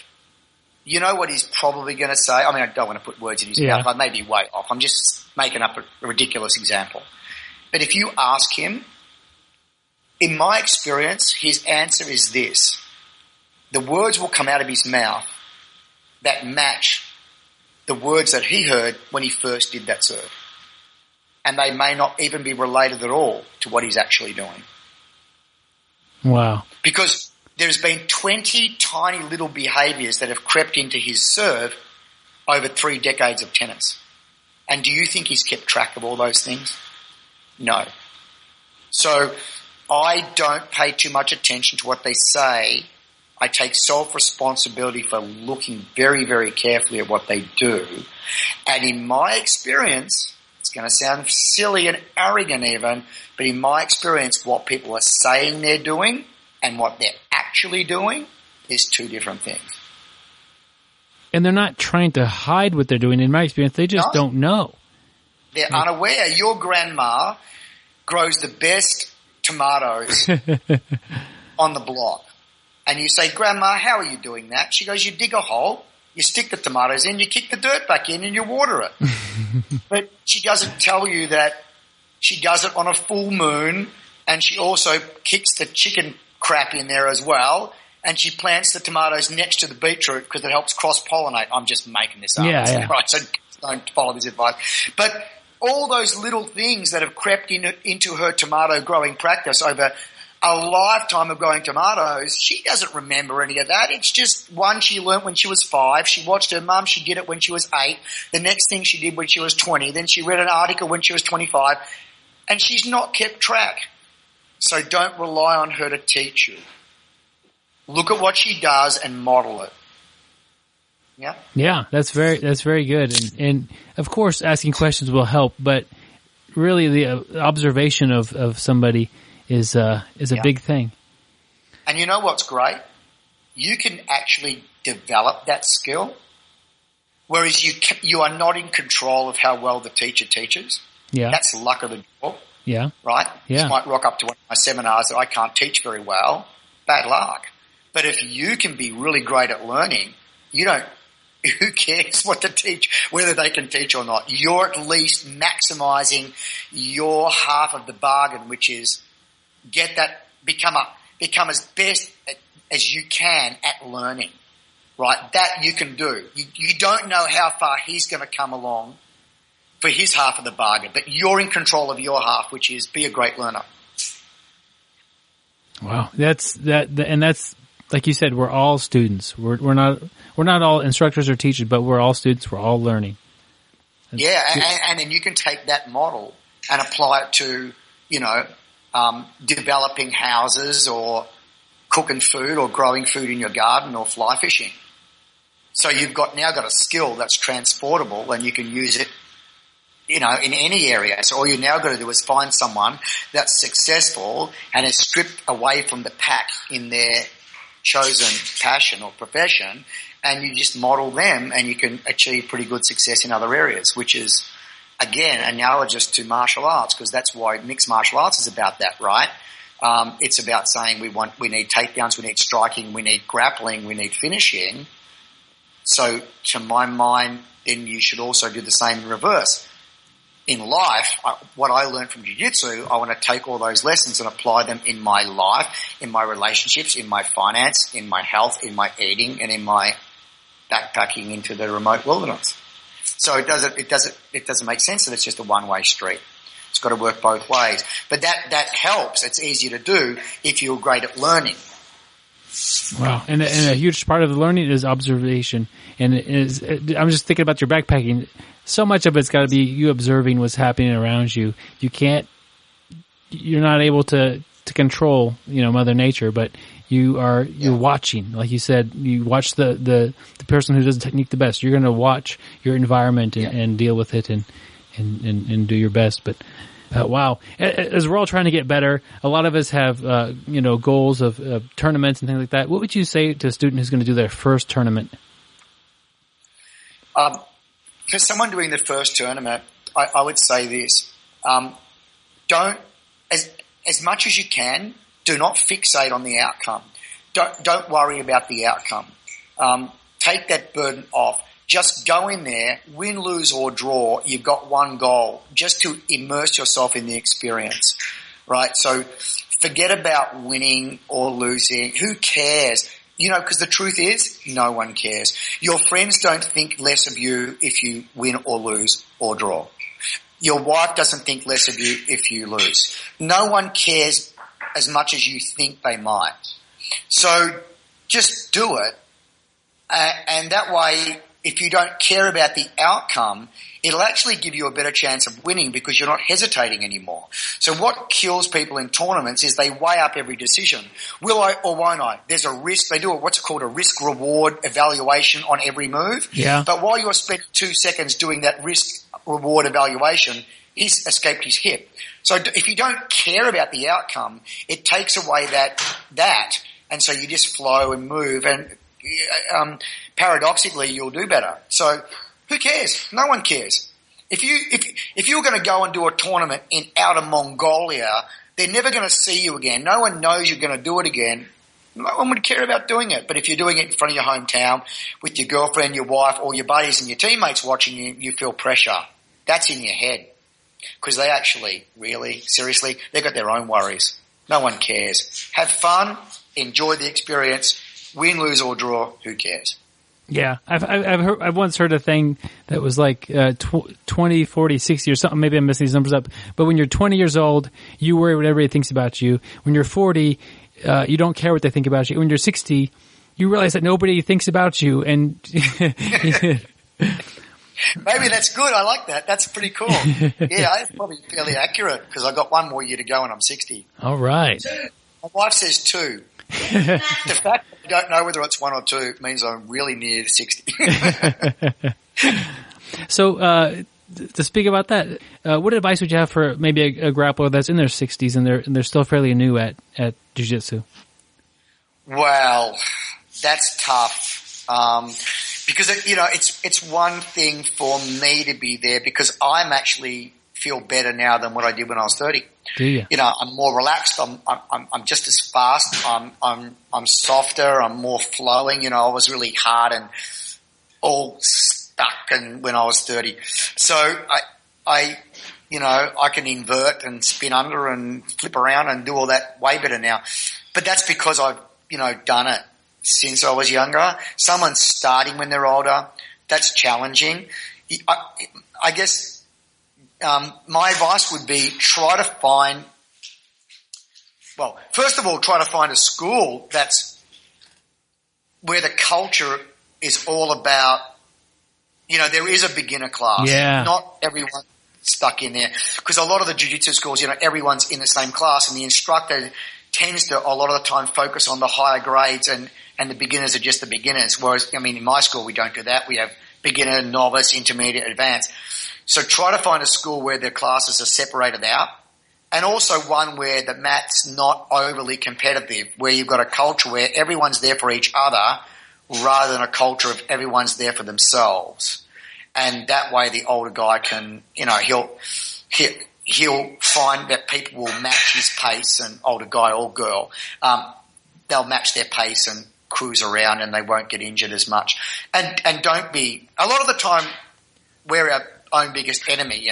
you know what he's probably going to say? I mean, I don't want to put words in his mouth. I may be way off. I'm just making up a ridiculous example. But if you ask him, in my experience, his answer is this. The words will come out of his mouth that match the words that he heard when he first did that serve. And they may not even be related at all to what he's actually doing. Wow. Because there's been 20 tiny little behaviours that have crept into his serve over 3 decades of tennis. And do you think he's kept track of all those things? No. So I don't pay too much attention to what they say. I take self-responsibility for looking very, very carefully at what they do. And in my experience, it's going to sound silly and arrogant even, but in my experience, what people are saying they're doing and what they're actually doing is 2 different things. And they're not trying to hide what they're doing. In my experience, they just don't know. They're unaware. Your grandma grows the best tomatoes on the block. And you say, Grandma, how are you doing that? She goes, you dig a hole, you stick the tomatoes in, you kick the dirt back in and you water it. But she doesn't tell you that she does it on a full moon, and she also kicks the chicken crap in there as well, and she plants the tomatoes next to the beetroot because it helps cross-pollinate. I'm just making this up. Yeah. Right, so don't follow this advice. But all those little things that have crept into her tomato growing practice over a lifetime of growing tomatoes, she doesn't remember any of that. It's just one she learnt when she was 5. She watched her mum. She did it when she was 8. The next thing she did when she was 20. Then she read an article when she was 25. And she's not kept track. So don't rely on her to teach you. Look at what she does and model it. Yeah? Yeah, that's very good. And of course, asking questions will help, but really the observation of somebody is a big thing. And you know what's great? You can actually develop that skill, whereas you are not in control of how well the teacher teaches. Yeah. That's the luck of the draw. Yeah. Right? Yeah. You might rock up to one of my seminars that I can't teach very well. Bad luck. But if you can be really great at learning, who cares what to teach, whether they can teach or not? You're at least maximizing your half of the bargain, which is become as best as you can at learning, right? That you can do. You don't know how far he's going to come along for his half of the bargain, but you're in control of your half, which is be a great learner. Wow, that's like you said. We're all students. We're not all instructors or teachers, but we're all students. We're all learning. Yeah, and then you can take that model and apply it to developing houses or cooking food or growing food in your garden or fly fishing. So you've now got a skill that's transportable and you can use it, in any area. So all you now got to do is find someone that's successful and is stripped away from the pack in their chosen passion or profession, and you just model them and you can achieve pretty good success in other areas, which is, again, analogous to martial arts, because that's why mixed martial arts is about that, right? It's about saying we need takedowns, we need striking, we need grappling, we need finishing. So to my mind, then you should also do the same in reverse. In life, what I learned from Jiu-Jitsu, I want to take all those lessons and apply them in my life, in my relationships, in my finance, in my health, in my eating, and in my backpacking into the remote wilderness. So it doesn't make sense that it's just a one-way street. It's got to work both ways. But that helps. It's easier to do if you're great at learning. Wow. And a huge part of the learning is observation. And I'm just thinking about your backpacking. So much of it's got to be you observing what's happening around you. You're not able to control, Mother Nature, but you're watching. Like you said, you watch the person who does the technique the best. You're going to watch your environment and deal with it and do your best. But wow, as we're all trying to get better, a lot of us have goals of tournaments and things like that. What would you say to a student who's going to do their first tournament? For someone doing the first tournament, I would say this: don't, as much as you can, do not fixate on the outcome. Don't worry about the outcome. Take that burden off. Just go in there, win, lose, or draw. You've got one goal, just to immerse yourself in the experience, right? So Forget about winning or losing. Who cares? Because the truth is, no one cares. Your friends don't think less of you if you win or lose or draw. Your wife doesn't think less of you if you lose. No one cares as much as you think they might. So just do it. And that way, if you don't care about the outcome, it'll actually give you a better chance of winning because you're not hesitating anymore. So what kills people in tournaments is they weigh up every decision. Will I or won't I? There's a risk. They do what's called a risk-reward evaluation on every move. Yeah. But while you're spending 2 seconds doing that risk-reward evaluation, he's escaped his hip. So if you don't care about the outcome, it takes away that, and so you just flow and move, and paradoxically, you'll do better. So who cares? No one cares. If you were going to go and do a tournament in outer Mongolia, they're never going to see you again. No one knows you're going to do it again. No one would care about doing it. But if you're doing it in front of your hometown with your girlfriend, your wife, or your buddies and your teammates watching you, you feel pressure. That's in your head. Because they actually, really, seriously, they've got their own worries. No one cares. Have fun. Enjoy the experience. Win, lose, or draw. Who cares? Yeah, I've once heard a thing that was like 20, 40, 60 or something. Maybe I'm messing these numbers up. But when you're 20 years old, you worry what everybody thinks about you. When you're 40, you don't care what they think about you. When you're 60, you realize that nobody thinks about you. And maybe that's good. I like that. That's pretty cool. Yeah, that's probably fairly accurate because I've got one more year to go and I'm 60. All right. My wife says 2. The fact that I don't know whether it's 1 or 2 means I'm really near 60. So, to speak about that, what advice would you have for maybe a grappler that's in their 60s and they're still fairly new at jiu-jitsu? Well, that's tough. Because it's one thing for me to be there because I'm actually feel better now than what I did when I was 30. Do you? I'm more relaxed. I'm just as fast. I'm softer. I'm more flowing. I was really hard and all stuck when I was 30. So I can invert and spin under and flip around and do all that way better now. But that's because I've, done it since I was younger. Someone starting when they're older, that's challenging. I guess, my advice would be try to find a school that's where the culture is all about, there is a beginner class. Yeah. Not everyone stuck in there. Because a lot of the jiu-jitsu schools, everyone's in the same class and the instructor tends to a lot of the time focus on the higher grades and the beginners are just the beginners. Whereas, in my school we don't do that. We have beginner, novice, intermediate, advanced. So try to find a school where the classes are separated out and also one where the mat's not overly competitive, where you've got a culture where everyone's there for each other rather than a culture of everyone's there for themselves. And that way the older guy can, he'll find that people will match his pace, and older guy or girl, they'll match their pace and cruise around and they won't get injured as much. And don't be, a lot of the time we're our own biggest enemy,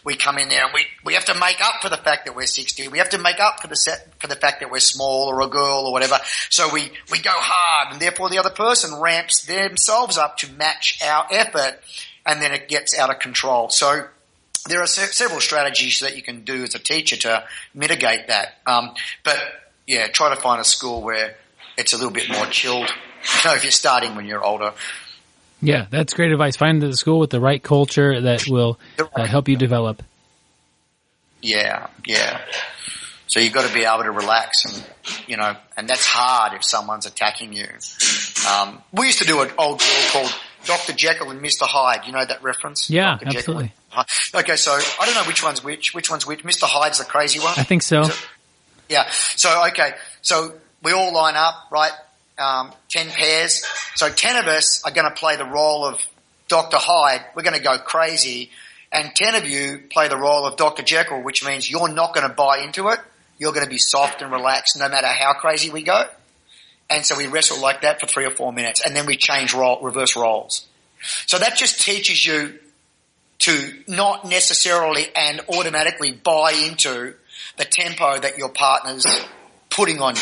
we come in there and we have to make up for the fact that we're 60. We have to make up for the fact that we're small or a girl or whatever. So we go hard and therefore the other person ramps themselves up to match our effort and then it gets out of control. So there are several strategies that you can do as a teacher to mitigate that. But yeah, try to find a school where it's a little bit more chilled, if you're starting when you're older. Yeah, that's great advice. Find the school with the right culture that will help you develop. Yeah. So you've got to be able to relax and, and that's hard if someone's attacking you. We used to do an old drill called Dr. Jekyll and Mr. Hyde. You know that reference? Yeah, Dr. absolutely. Okay, so I don't know which one's which. Which one's which? Mr. Hyde's the crazy one? I think so. Yeah. So we all line up, right? 10 pairs. So 10 of us are going to play the role of Dr. Hyde. We're going to go crazy. And 10 of you play the role of Dr. Jekyll, which means you're not going to buy into it. You're going to be soft and relaxed no matter how crazy we go. And so we wrestle like that for 3 or 4 minutes and then we change reverse roles. So that just teaches you to not necessarily and automatically buy into the tempo that your partner's putting on you.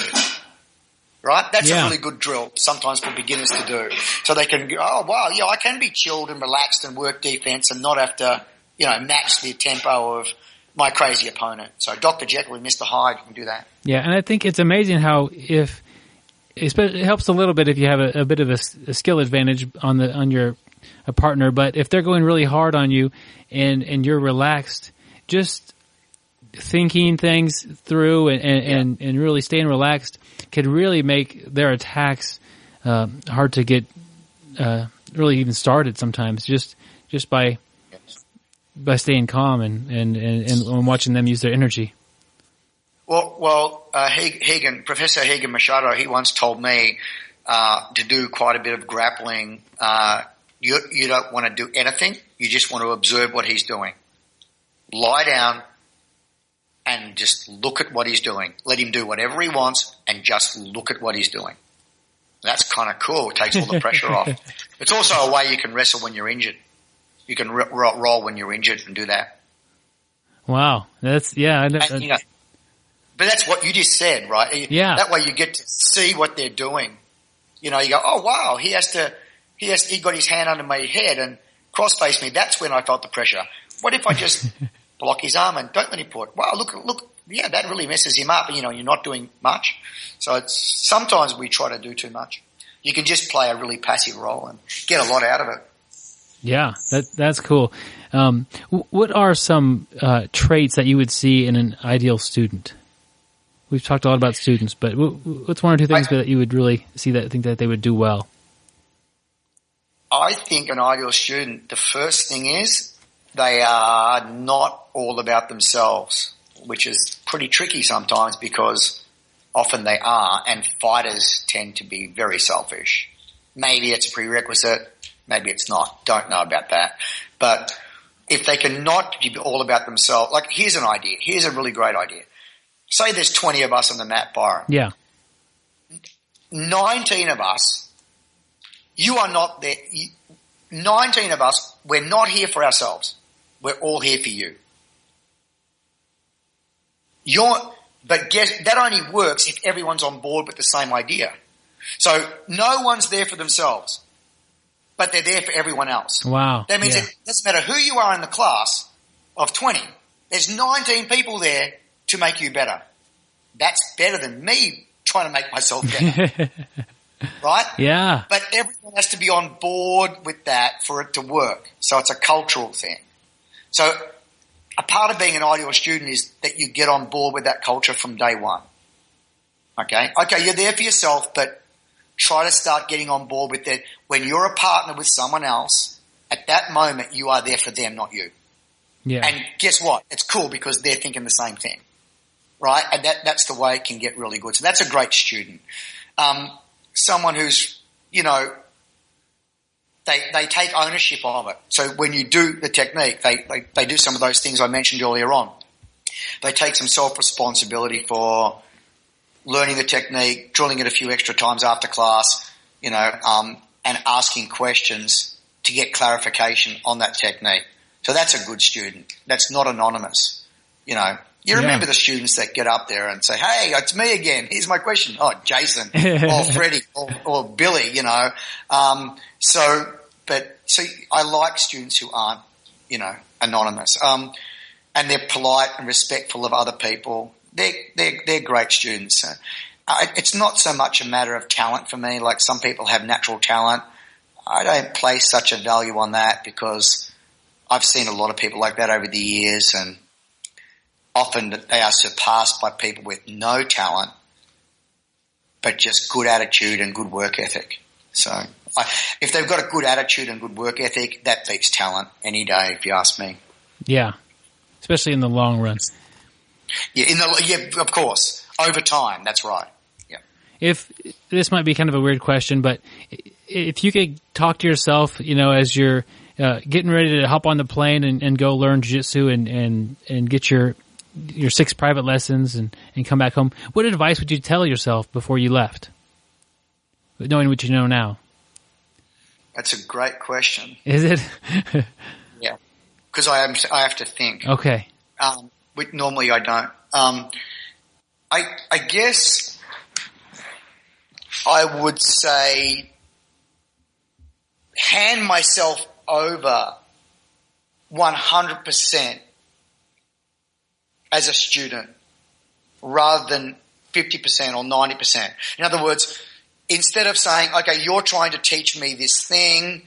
Right? That's a really good drill sometimes for beginners to do. So they can go, oh, wow, yeah, I can be chilled and relaxed and work defense and not have to, match the tempo of my crazy opponent. So Dr. Jekyll and Mr. Hyde can do that. Yeah, and I think it's amazing how it helps a little bit if you have a bit of a skill advantage on your partner, but if they're going really hard on you and you're relaxed, just thinking things through and really staying relaxed could really make their attacks hard to get really even started sometimes, just by staying calm and watching them use their energy. Well, Professor Rigan Machado, he once told me to do quite a bit of grappling. You don't want to do anything. You just want to observe what he's doing. Lie down and just look at what he's doing. Let him do whatever he wants and just look at what he's doing. That's kind of cool. It takes all the pressure off. It's also a way you can wrestle when you're injured. You can roll when you're injured and do that. Wow. But that's what you just said, right? Yeah. That way you get to see what they're doing. You go, oh wow, he got his hand under my head and cross-faced me. That's when I felt the pressure. What if I just block his arm and don't let him put? Wow, look, yeah, that really messes him up. You're not doing much. So sometimes we try to do too much. You can just play a really passive role and get a lot out of it. Yeah, that's cool. What are some traits that you would see in an ideal student? We've talked a lot about students, but what's one or two things that you would really think that they would do well? I think an ideal student, the first thing is they are not all about themselves, which is pretty tricky sometimes because often they are, and fighters tend to be very selfish. Maybe it's a prerequisite, maybe it's not. Don't know about that. But if they can not be all about themselves, like here's an idea. Here's a really great idea. Say there's 20 of us on the mat, Byron. Yeah. 19 of us, you are not there. 19 of us, we're not here for ourselves. We're all here for you. But guess that only works if everyone's on board with the same idea. So no one's there for themselves, but they're there for everyone else. Wow. That means it doesn't matter who you are in the class of 20. There's 19 people there to make you better. That's better than me trying to make myself better. Right? Yeah. But everyone has to be on board with that for it to work. So it's a cultural thing. So a part of being an ideal student is that you get on board with that culture from day one. Okay, you're there for yourself, but try to start getting on board with it. When you're a partner with someone else, at that moment you are there for them, not you. Yeah. And guess what? It's cool because they're thinking the same thing. Right? And that's the way it can get really good. So that's a great student. Someone who's, they take ownership of it. So when you do the technique, they do some of those things I mentioned earlier on. They take some self-responsibility for learning the technique, drilling it a few extra times after class, and asking questions to get clarification on that technique. So that's a good student. That's not anonymous. You remember the students that get up there and say, hey, it's me again. Here's my question. Oh, Jason or Freddie or Billy, So I like students who aren't, anonymous. And they're polite and respectful of other people. They're great students. It's not so much a matter of talent for me. Like some people have natural talent. I don't place such a value on that because I've seen a lot of people like that over the years, and often they are surpassed by people with no talent, but just good attitude and good work ethic. So if they've got a good attitude and good work ethic, that beats talent any day, if you ask me. Yeah, especially in the long run. Yeah, of course. Over time, that's right. Yeah. If this might be kind of a weird question, but if you could talk to yourself, as you're getting ready to hop on the plane and go learn jiu-jitsu and get your 6 private lessons and come back home, what advice would you tell yourself before you left, knowing what you know now? That's a great question. Is it? Yeah, because I have to think. Okay. Normally I don't. I guess I would say hand myself over 100% as a student rather than 50% or 90%. In other words, instead of saying, okay, you're trying to teach me this thing,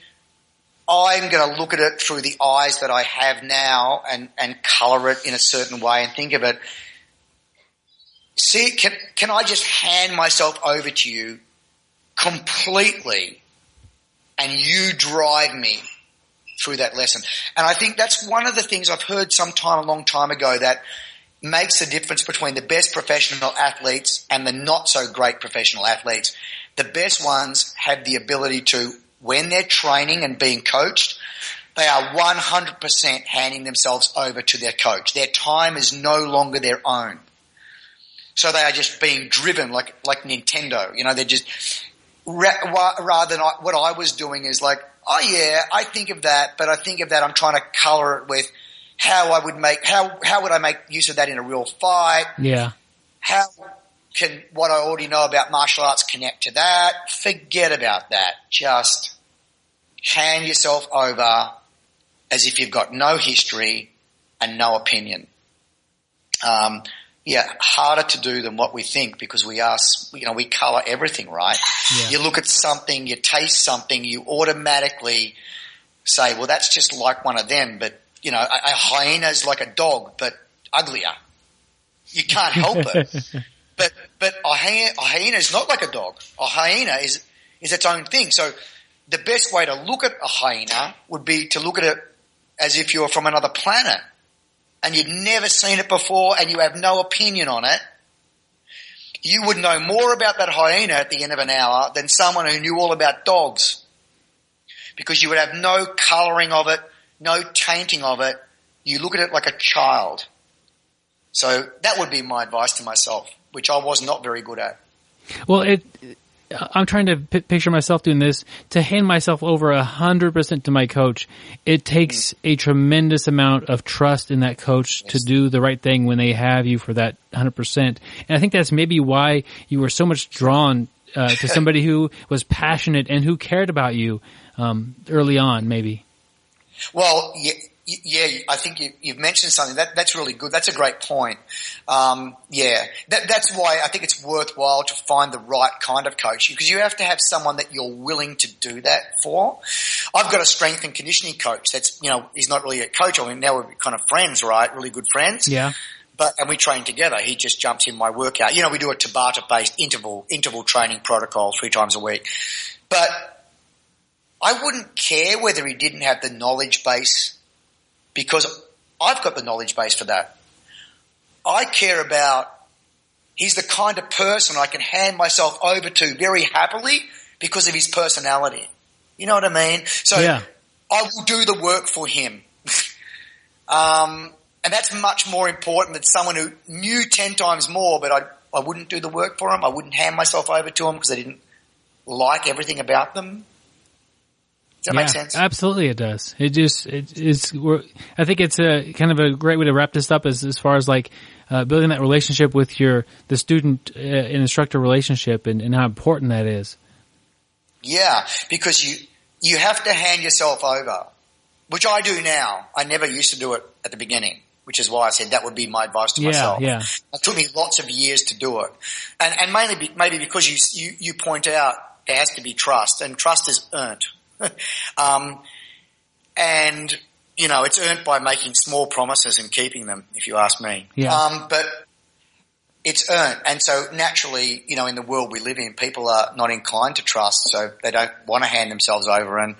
I'm going to look at it through the eyes that I have now and color it in a certain way and think of it. See, can I just hand myself over to you completely and you drive me through that lesson? And I think that's one of the things I've heard a long time ago that makes the difference between the best professional athletes and the not so great professional athletes. The best ones have the ability to, when they're training and being coached, they are 100% handing themselves over to their coach. Their time is no longer their own. So they are just being driven like Nintendo. You know, they're just, rather than what I was doing is like, oh yeah, I think of that, but I think of that, I'm trying to color it with how would I make use of that in a real fight? Yeah. How can what I already know about martial arts connect to that? Forget about that. Just hand yourself over as if you've got no history and no opinion. Harder to do than what we think because we color everything, right? Yeah. You look at something, you taste something, you automatically say, well, that's just like one of them, but you know, a hyena is like a dog, but uglier. You can't help it. But a hyena is not like a dog. A hyena is its own thing. So the best way to look at a hyena would be to look at it as if you're from another planet and you'd never seen it before and you have no opinion on it. You would know more about that hyena at the end of an hour than someone who knew all about dogs, because you would have no colouring of it, no tainting of it. You look at it like a child. So that would be my advice to myself, which I was not very good at. Well, I'm trying to picture myself doing this. To hand myself over 100% to my coach, it takes a tremendous amount of trust in that coach to do the right thing when they have you for that 100%. And I think that's maybe why you were so much drawn to somebody who was passionate and who cared about you early on, maybe. Well, yeah, I think you've mentioned something that's really good. That's a great point. That's why I think it's worthwhile to find the right kind of coach, because you have to have someone that you're willing to do that for. I've got a strength and conditioning coach. That's, you know, he's not really a coach. I mean, now we're kind of friends, right? Really good friends. Yeah. And we train together. He just jumps in my workout. You know, we do a Tabata-based interval training protocol 3 times a week. But I wouldn't care whether he didn't have the knowledge base, because I've got the knowledge base for that. I care about, he's the kind of person I can hand myself over to very happily because of his personality. You know what I mean? So yeah. I will do the work for him. And that's much more important than someone who knew 10 times more, but I wouldn't do the work for him. I wouldn't hand myself over to him because I didn't like everything about them. Does that make sense? Absolutely, it does. I think it's a kind of a great way to wrap this up as far as like building that relationship with the student and instructor relationship and how important that is. Yeah, because you have to hand yourself over, which I do now. I never used to do it at the beginning, which is why I said that would be my advice to myself. Yeah. It took me lots of years to do it, and mainly maybe because you point out there has to be trust, and trust is earned. And you know, it's earned by making small promises and keeping them, if you ask me. Yeah. But it's earned. And so naturally, you know, in the world we live in, people are not inclined to trust, so they don't want to hand themselves over. And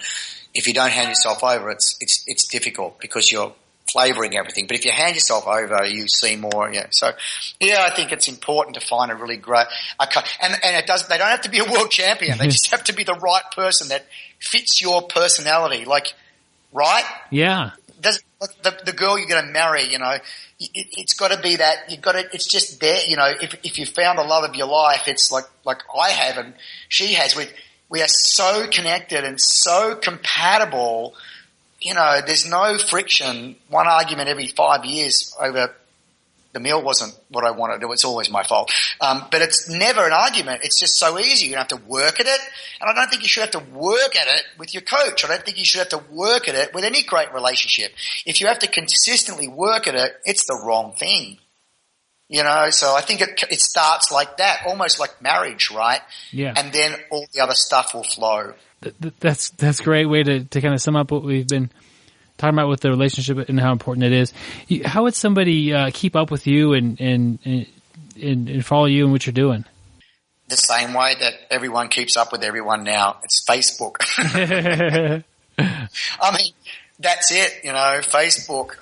if you don't hand yourself over, it's difficult because you're flavoring everything. But if you hand yourself over, you see more. Yeah. So yeah, I think it's important to find a really great, and it does, they don't have to be a world champion. They just have to be the right person that fits your personality. Like, right? Yeah. The girl you're going to marry, you know, it's got to be that it's just there, you know, if you found the love of your life, it's like I have and she has. We are so connected and so compatible, you know, there's no friction, one argument every 5 years over the meal wasn't what I wanted. It was always my fault. But it's never an argument. It's just so easy. You don't have to work at it. And I don't think you should have to work at it with your coach. I don't think you should have to work at it with any great relationship. If you have to consistently work at it, it's the wrong thing. You know, so I think it starts like that, almost like marriage, right? Yeah. And then all the other stuff will flow. That's a great way to kind of sum up what we've been talking about with the relationship and how important it is. How would somebody keep up with you and follow you and what you're doing? The same way that everyone keeps up with everyone now. It's Facebook. I mean, that's it, you know, Facebook.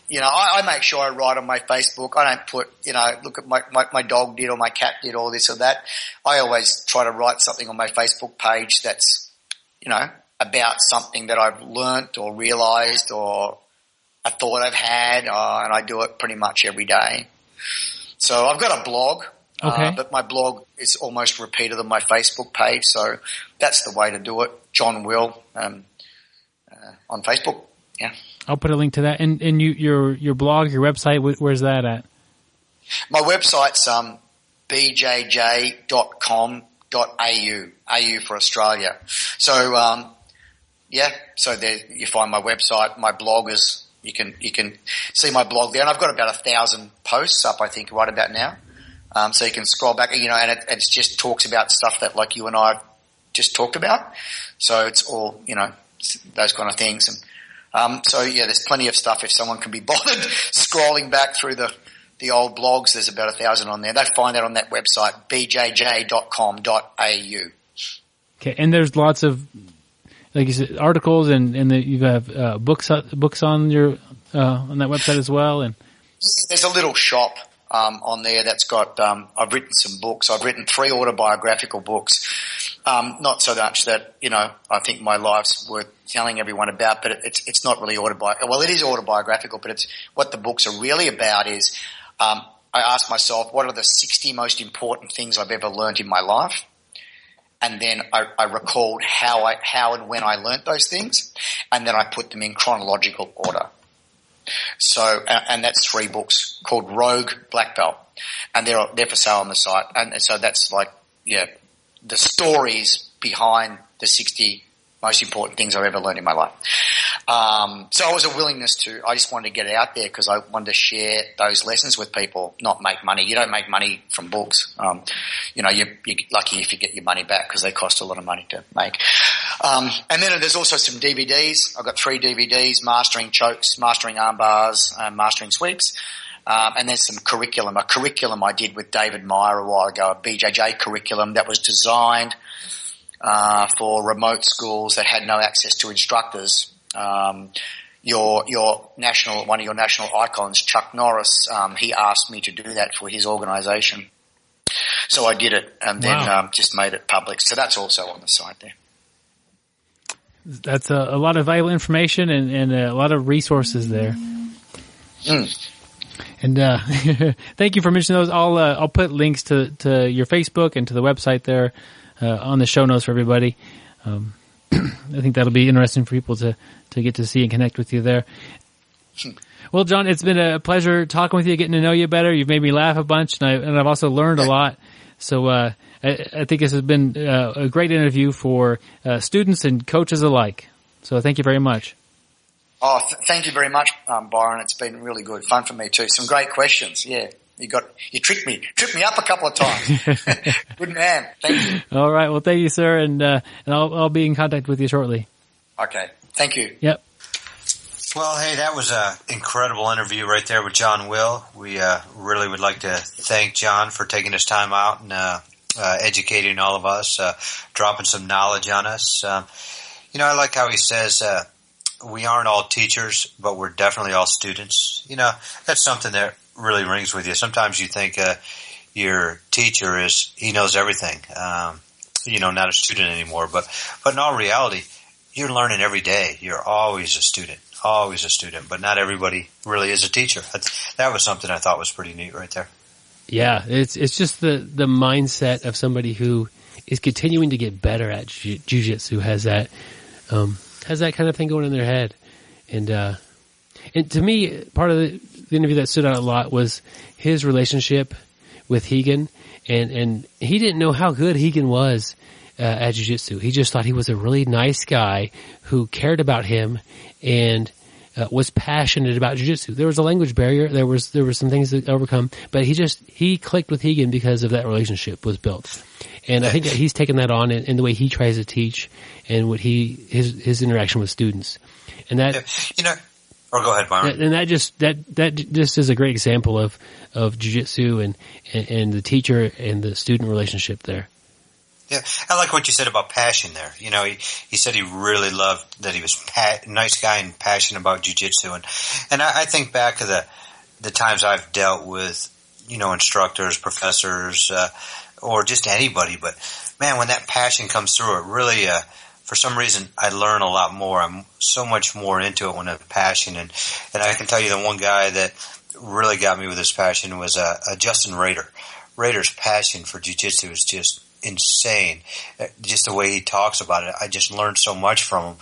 You know, I make sure I write on my Facebook. I don't put, you know, look at my dog did or my cat did or this or that. I always try to write something on my Facebook page that's, you know, about something that I've learnt or realised or a thought I've had, and I do it pretty much every day. So I've got a blog, but my blog is almost repeated on my Facebook page, so that's the way to do it. John Will on Facebook, yeah. I'll put a link to that. And your blog, your website, where's that at? My website's bjj.com.au, AU for Australia. So so there you find my website. My blog is, you can see my blog there, and I've got about 1,000 posts up, I think, right about now. So you can scroll back, you know, and it just talks about stuff that like you and I just talked about. So it's all, you know, those kind of things. And so yeah, there's plenty of stuff if someone can be bothered scrolling back through the old blogs. There's about 1,000 on there. They find that on that website, bjj.com.au. Okay, and there's lots of, like you said, articles, and you have books on your on that website as well. And there's a little shop on there that's got. I've written some books. I've written 3 autobiographical books. Not so much that, you know, I think my life's worth telling everyone about, but it's not really autobiographical. Well, it is autobiographical, but it's what the books are really about is. I asked myself, what are the 60 most important things I've ever learned in my life? And then I recalled how and when I learnt those things, and then I put them in chronological order. So, and that's 3 books called Rogue Black Belt, and they're for sale on the site. And so that's like, yeah, the stories behind the 60 most important things I've ever learned in my life. So it was a willingness I just wanted to get it out there because I wanted to share those lessons with people, not make money. You don't make money from books. You know, you're lucky if you get your money back because they cost a lot of money to make. And then there's also some DVDs. I've got 3 DVDs, Mastering Chokes, Mastering Armbars, Mastering Sweeps. And there's some curriculum, a curriculum I did with David Meyer a while ago, a BJJ curriculum that was designed for remote schools that had no access to instructors. Your national, one of your national icons, Chuck Norris, he asked me to do that for his organisation. So I did it and then just made it public. So that's also on the site there. That's a lot of valuable information and a lot of resources there. And thank you for mentioning those. I'll put links to your Facebook and to the website there on the show notes for everybody. I think that'll be interesting for people to get to see and connect with you there. Well, John, it's been a pleasure talking with you, getting to know you better. You've made me laugh a bunch, and I've also learned a lot. So I think this has been a great interview for students and coaches alike. So thank you very much. Oh, thank you very much, Byron. It's been really good, fun for me too. Some great questions. Yeah, you tripped me up a couple of times. Good man. Thank you. All right. Well, thank you, sir, and I'll be in contact with you shortly. Okay. Thank you. Yep. Well, hey, that was an incredible interview right there with John Will. We really would like to thank John for taking his time out and educating all of us, dropping some knowledge on us. You know, I like how he says we aren't all teachers, but we're definitely all students. You know, that's something that really rings with you. Sometimes you think your teacher he knows everything, you know, not a student anymore. But in all reality, you're learning every day. You're always a student, but not everybody really is a teacher. That was something I thought was pretty neat right there. Yeah, it's just the mindset of somebody who is continuing to get better at jiu-jitsu, has that kind of thing going in their head. And to me, part of the interview that stood out a lot was his relationship with Rigan, and he didn't know how good Rigan was at jiu-jitsu. He just thought he was a really nice guy who cared about him and was passionate about jiu-jitsu. There was a language barrier. There were some things to overcome, but he clicked with Rigan because of that relationship was built. And I think that he's taken that on in the way he tries to teach and what his interaction with students. And that, or go ahead, Byron. And that just is a great example of jiu-jitsu and the teacher and the student relationship there. Yeah, I like what you said about passion there. He said he really loved that he was a nice guy and passionate about jiu-jitsu. And I think back to the times I've dealt with, instructors, professors, or just anybody. But, man, when that passion comes through, it really, for some reason, I learn a lot more. I'm so much more into it when I have passion. And I can tell you the one guy that really got me with his passion was Justin Rader. Rader's passion for jiu-jitsu is just insane. Just the way he talks about it, I just learned so much from him.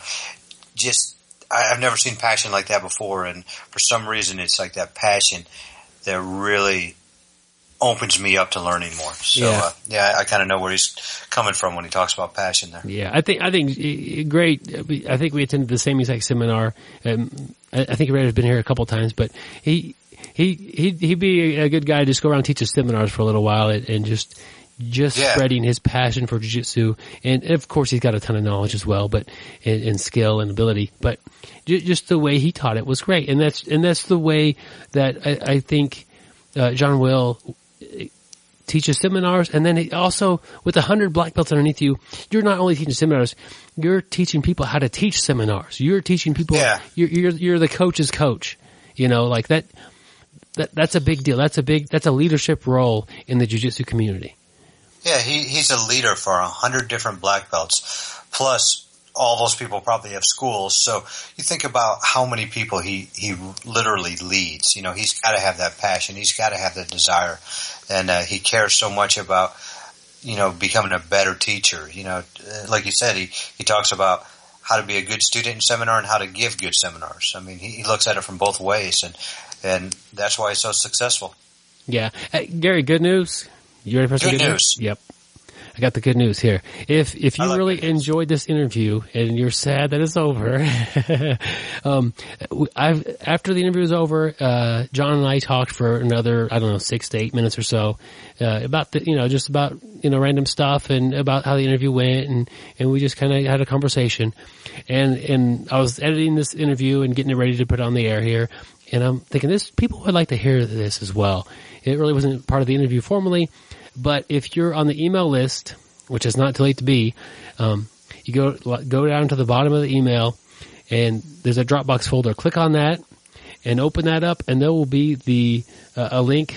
I've never seen passion like that before, and for some reason it's like that passion that really opens me up to learning more. So I kind of know where he's coming from when he talks about passion there. Yeah, I think great. I think we attended the same exact seminar. I think Rader's been here a couple of times, but he'd be a good guy to just go around and teach his seminars for a little while and just spreading his passion for jiu-jitsu. And of course he's got a ton of knowledge as well, but, and skill and ability, but just the way he taught it was great. And that's the way that I think, John Will teaches seminars. And then he also, with 100 black belts underneath you, you're not only teaching seminars, you're teaching people how to teach seminars. You're teaching people, you're the coach's coach, like that. That's a big deal. That's a leadership role in the jiu-jitsu community. Yeah, he's a leader for 100 different black belts, plus all those people probably have schools. So you think about how many people he literally leads. He's got to have that passion. He's got to have the desire, and he cares so much about becoming a better teacher. Like you said, he talks about how to be a good student in seminar and how to give good seminars. I mean, he looks at it from both ways, and that's why he's so successful. Yeah, Gary, good news. You ready for some good news? Yep. I got the good news here. If you really enjoyed this interview and you're sad that it's over, after the interview was over, John and I talked for another, 6 to 8 minutes or so, about just about, random stuff and about how the interview went, and we just kind of had a conversation. And I was editing this interview and getting it ready to put on the air here, and I'm thinking people would like to hear this as well. It really wasn't part of the interview formally, but if you're on the email list, which is not too late to be, you go down to the bottom of the email, and there's a Dropbox folder. Click on that and open that up, and there will be a link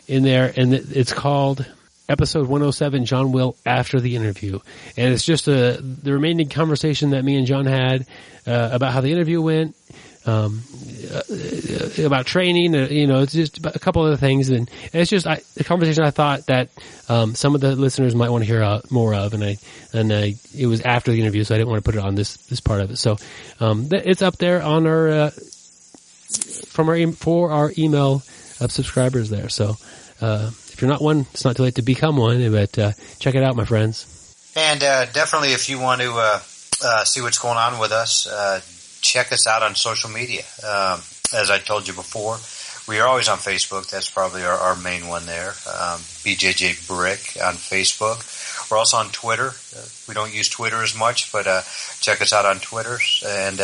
in there, and it's called Episode 107, John Will After the Interview. And it's just the remaining conversation that me and John had about how the interview went, about training, it's just a couple other things, and it's just the conversation I thought that some of the listeners might want to hear more of, and it was after the interview, so I didn't want to put it on this part of it. So it's up there on our for our email subscribers there. So if you're not one, it's not too late to become one, but check it out, my friends. And definitely, if you want to see what's going on with us, check us out on social media. As I told you before, we are always on Facebook. That's probably our main one there. BJJ Brick on Facebook. We're also on Twitter. We don't use Twitter as much, but check us out on Twitter. And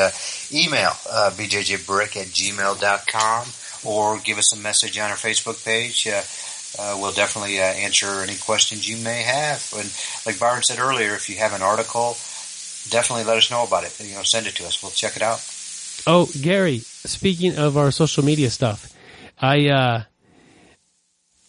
email bjjbrick@gmail.com, or give us a message on our Facebook page. We'll definitely answer any questions you may have. And like Byron said earlier, if you have an article, definitely let us know about it. Send it to us. We'll check it out. Oh, Gary, speaking of our social media stuff, I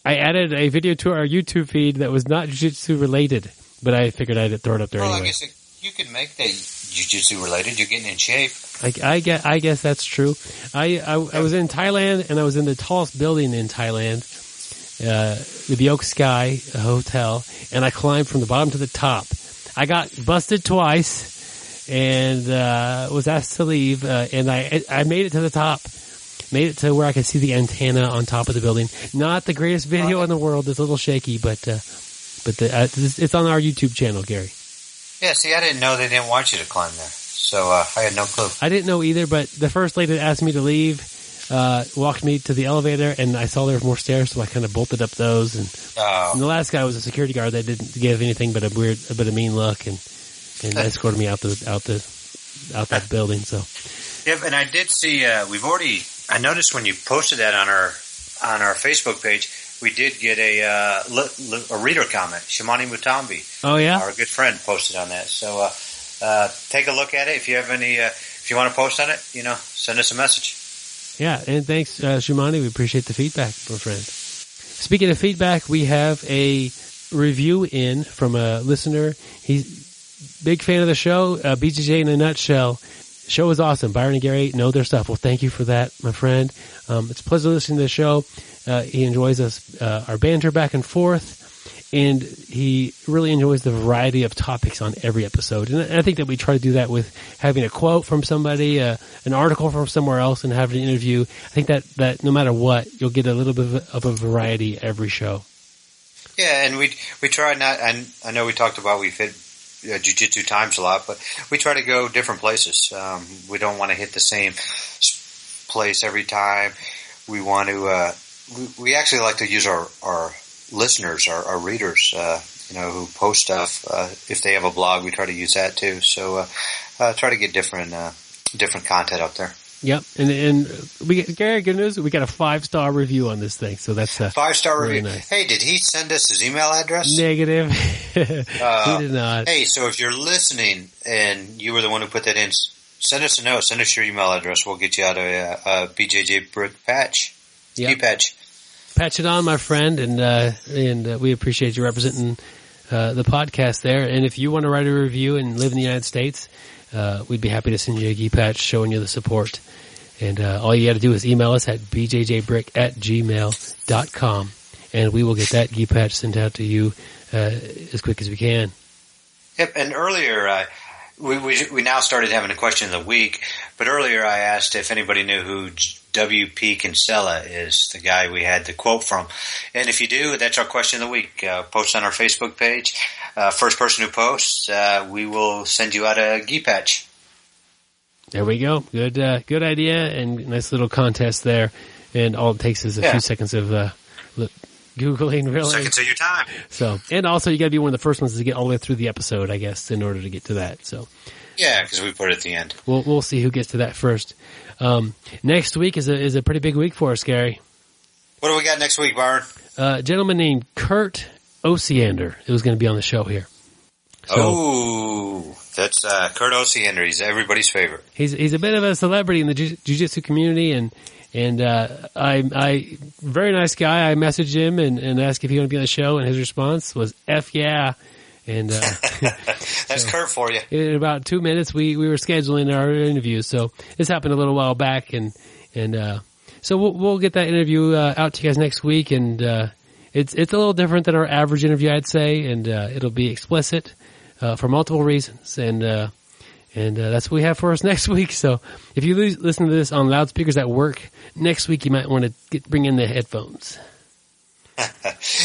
added a video to our YouTube feed that was not jiu-jitsu related, but I figured I'd throw it up there anyway. I guess you can make that jiu-jitsu related. You're getting in shape. I guess that's true. I was in Thailand, and I was in the tallest building in Thailand, the Bjj Sky Hotel, and I climbed from the bottom to the top. I got busted twice and was asked to leave, and I made it to the top. made it to where I could see the antenna on top of the building. Not the greatest video in the world. It's a little shaky, but it's on our YouTube channel, Gary. Yeah, see, I didn't know they didn't want you to climb there. So I had no clue. I didn't know either, but the first lady that asked me to leave walked me to the elevator, and I saw there were more stairs, so I kind of bolted up those. And the last guy was a security guard that didn't give anything but a mean look, and escorted me out that building. So, yeah, and I did see. I noticed when you posted that on our Facebook page, we did get a reader comment. Shimani Mutambi, oh yeah, our good friend, posted on that. So take a look at it. If you have any, if you want to post on it, send us a message. Yeah, and thanks, Shimani. We appreciate the feedback, my friend. Speaking of feedback, we have a review in from a listener. He's big fan of the show. BJJ in a nutshell. Show is awesome. Byron and Gary know their stuff. Well, thank you for that, my friend. It's a pleasure listening to the show. He enjoys our banter back and forth, and he really enjoys the variety of topics on every episode. And I think that we try to do that with having a quote from somebody, an article from somewhere else, and having an interview. I think that no matter what, you'll get a little bit of a variety every show. Yeah, and we try not, and I know we talked about we've hit Jiu-Jitsu times a lot, but we try to go different places. We don't want to hit the same place every time. We want to, we actually like to use our listeners, our readers, who post stuff. If they have a blog, we try to use that too. So, try to get different content up there. Yep. And we get, Gary, good news. We got a 5-star review on this thing. So that's a 5-star really review. Nice. Hey, did he send us his email address? Negative. He did not. Hey, so if you're listening and you were the one who put that in, send us a note. Send us your email address. We'll get you out a BJJ brick patch. Yep. Patch. Patch it on, my friend, and we appreciate you representing the podcast there. And if you want to write a review and live in the United States, we'd be happy to send you a gi patch showing you the support. And all you got to do is email us at bjjbrick@gmail.com, and we will get that gi patch sent out to you as quick as we can. Yep. And earlier, we now started having a question of the week, but earlier I asked if anybody knew who W.P. Kinsella is, the guy we had the quote from. And if you do, that's our question of the week. Post on our Facebook page. First person who posts, we will send you out a gi patch. There we go. Good idea, and nice little contest there. And all it takes is a few seconds of Googling, really. Seconds of your time. So, and also you got to be one of the first ones to get all the way through the episode, I guess, in order to get to that. So, yeah, because we put it at the end. We'll see who gets to that first. Next week is a pretty big week for us, Gary. What do we got next week, Byron? A gentleman named Kurt Osiander is going to be on the show here. So, that's Kurt Osiander. He's everybody's favorite. He's a bit of a celebrity in the jiu-jitsu community, and I very nice guy. I messaged him and asked if he wanted to be on the show, and his response was F yeah. And that's Kurt for you. In about 2 minutes, we were scheduling our interview. So this happened a little while back, and so we'll get that interview out to you guys next week. And it's a little different than our average interview, I'd say, and it'll be explicit for multiple reasons. And that's what we have for us next week. So if you listen to this on loudspeakers at work next week, you might want to bring in the headphones.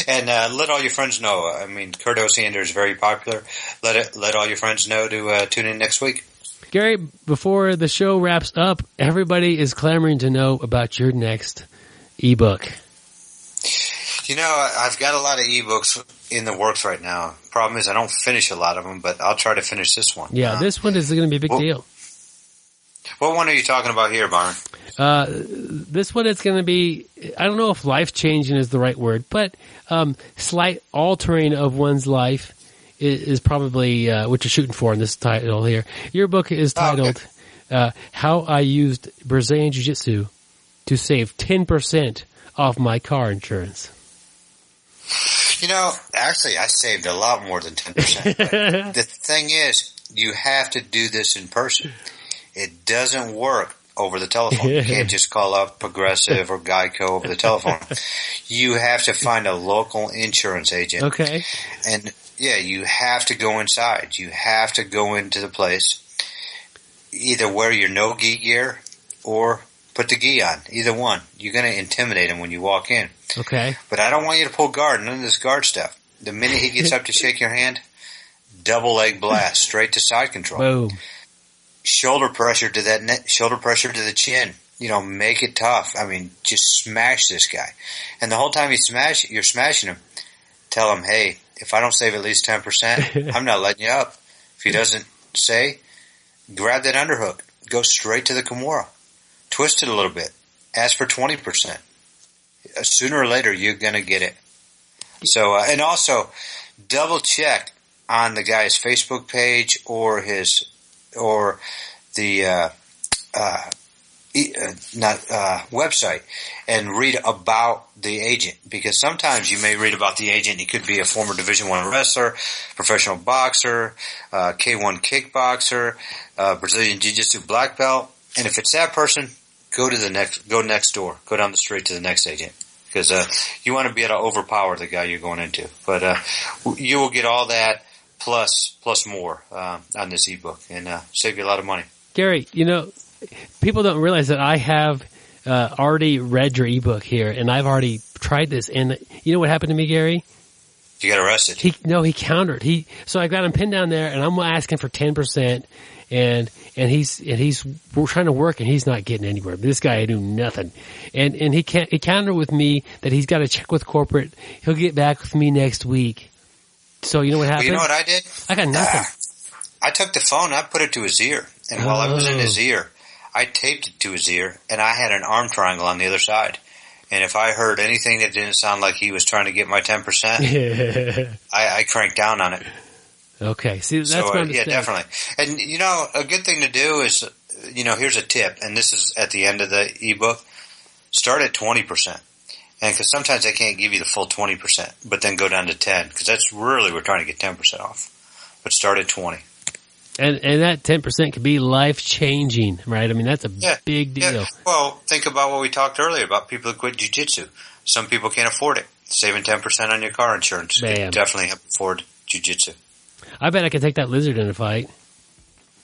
And let all your friends know. I mean, Kurt Osiander is very popular. Let all your friends know to tune in next week. Gary, before the show wraps up, everybody is clamoring to know about your next ebook. I've got a lot of ebooks in the works right now. Problem is I don't finish a lot of them, but I'll try to finish this one. Yeah, this one is going to be a big deal. What one are you talking about here, Byron? This one is going to be, I don't know if life-changing is the right word, but slight altering of one's life is probably what you're shooting for in this title here. Your book is titled How I Used Brazilian Jiu-Jitsu to Save 10% Off My Car Insurance. Actually, I saved a lot more than 10%. The thing is, you have to do this in person. It doesn't work over the telephone. You can't just call up Progressive or Geico over the telephone. You have to find a local insurance agent. Okay. And you have to go inside. You have to go into the place, either wear your no-gi gear or put the gi on, either one. You're going to intimidate him when you walk in. Okay. But I don't want you to pull guard, none of this guard stuff. The minute he gets up to shake your hand, double leg blast, straight to side control. Boom. Shoulder pressure to that shoulder pressure to the chin. Make it tough. I mean, just smash this guy. And the whole time you're smashing him, tell him, hey, if I don't save at least 10%, I'm not letting you up. If he doesn't say, grab that underhook. Go straight to the Kimura. Twist it a little bit. Ask for 20%. Sooner or later, you're going to get it. So, and also, double check on the guy's Facebook page or the website and read about the agent, because sometimes you may read about the agent. He could be a former Division I wrestler, professional boxer, K1 kickboxer, Brazilian Jiu-Jitsu black belt. And if it's that person, go next door, go down the street to the next agent, because you want to be able to overpower the guy you're going into. But you will get all that plus more on this ebook, and save you a lot of money. Gary, people don't realize that I have already read your ebook here, and I've already tried this. And you know what happened to me, Gary? You got arrested. He countered. So I got him pinned down there, and I'm asking for 10%, and he's we're trying to work, and he's not getting anywhere. This guy knew nothing, and he countered with me that he's got to check with corporate. He'll get back with me next week. So you know what happened? Well, you know what I did? I got nothing. I took the phone, I put it to his ear, and while I was in his ear, I taped it to his ear, and I had an arm triangle on the other side. And if I heard anything that didn't sound like he was trying to get my 10%, I cranked down on it. Okay, see, that's my mistake. Yeah, definitely. And, a good thing to do is, here's a tip, and this is at the end of the ebook. Start at 20%. And because sometimes they can't give you the full 20%, but then go down to 10, because that's really, we're trying to get 10% off. But start at 20. And that 10% could be life-changing, right? I mean, that's a big deal. Yeah. Well, think about what we talked earlier about people who quit jiu-jitsu. Some people can't afford it. Saving 10% on your car insurance can definitely help afford jiu-jitsu. I bet I could take that lizard in a fight.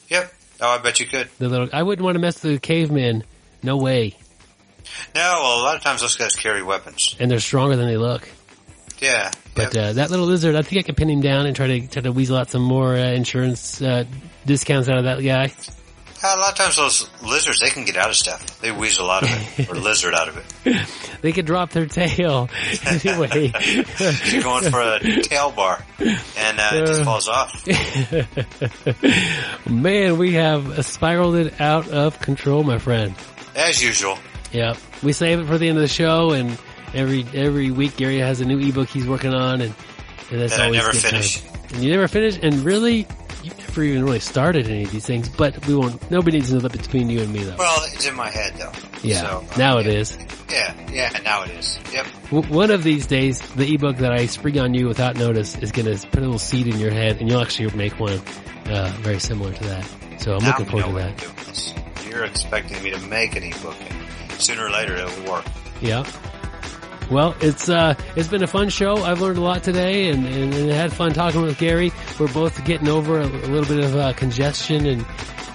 Yep. Oh, I bet you could. I wouldn't want to mess with the cavemen. No way. No, well, a lot of times those guys carry weapons. And they're stronger than they look. Yeah. But that little lizard, I think I could pin him down and try to weasel out some more insurance discounts out of that guy. A lot of times those lizards, they can get out of stuff. They weasel out of it, or lizard out of it. They could drop their tail. Anyway. You're going for a tail bar, and it just falls off. Man, we have spiraled it out of control, my friend. As usual. Yeah. We save it for the end of the show, and every week Gary has a new ebook he's working on, and that's always I never good finish. time. And you never finish, and really, you never even really started any of these things, but we won't, nobody needs to know that between you and me, though. Well, it's in my head, though. Yeah, so, now it is. Yeah, now it is. Yep. One of these days, the ebook that I spring on you without notice is going to put a little seed in your head, and you'll actually make one very similar to that. So I'm looking forward to that. You're expecting me to make an ebook, and sooner or later it'll work. Yeah. Well, it's been a fun show. I've learned a lot today, and I had fun talking with Gary. We're both getting over a little bit of congestion,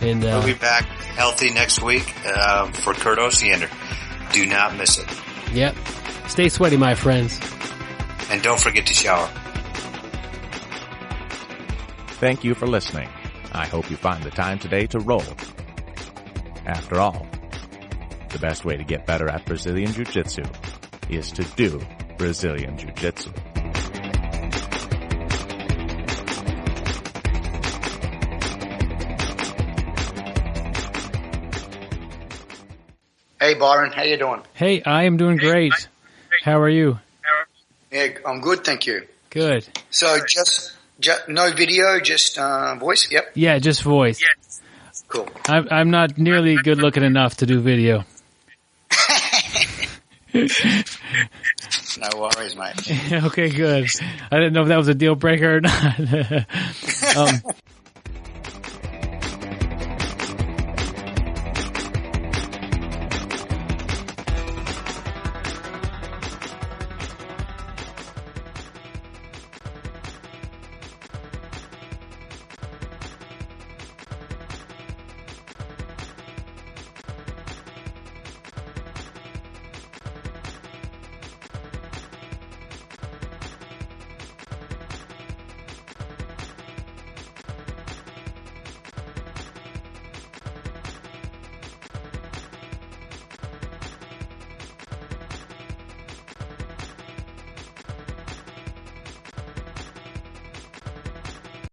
and we'll be back healthy next week for Kurt Osiander. Do not miss it. Yep. Stay sweaty, my friends. And don't forget to shower. Thank you for listening. I hope you find the time today to roll. After all, the best way to get better at Brazilian Jiu-Jitsu is to do Brazilian Jiu-Jitsu. Hey, Byron, how you doing? Hey, I am doing great. How are you? Yeah, I'm good, thank you. Good. So just no video, just voice? Yep. Yeah, just voice. Yes. Cool. I'm not nearly good looking enough to do video. No worries, mate. Okay, good. I didn't know if that was a deal breaker or not.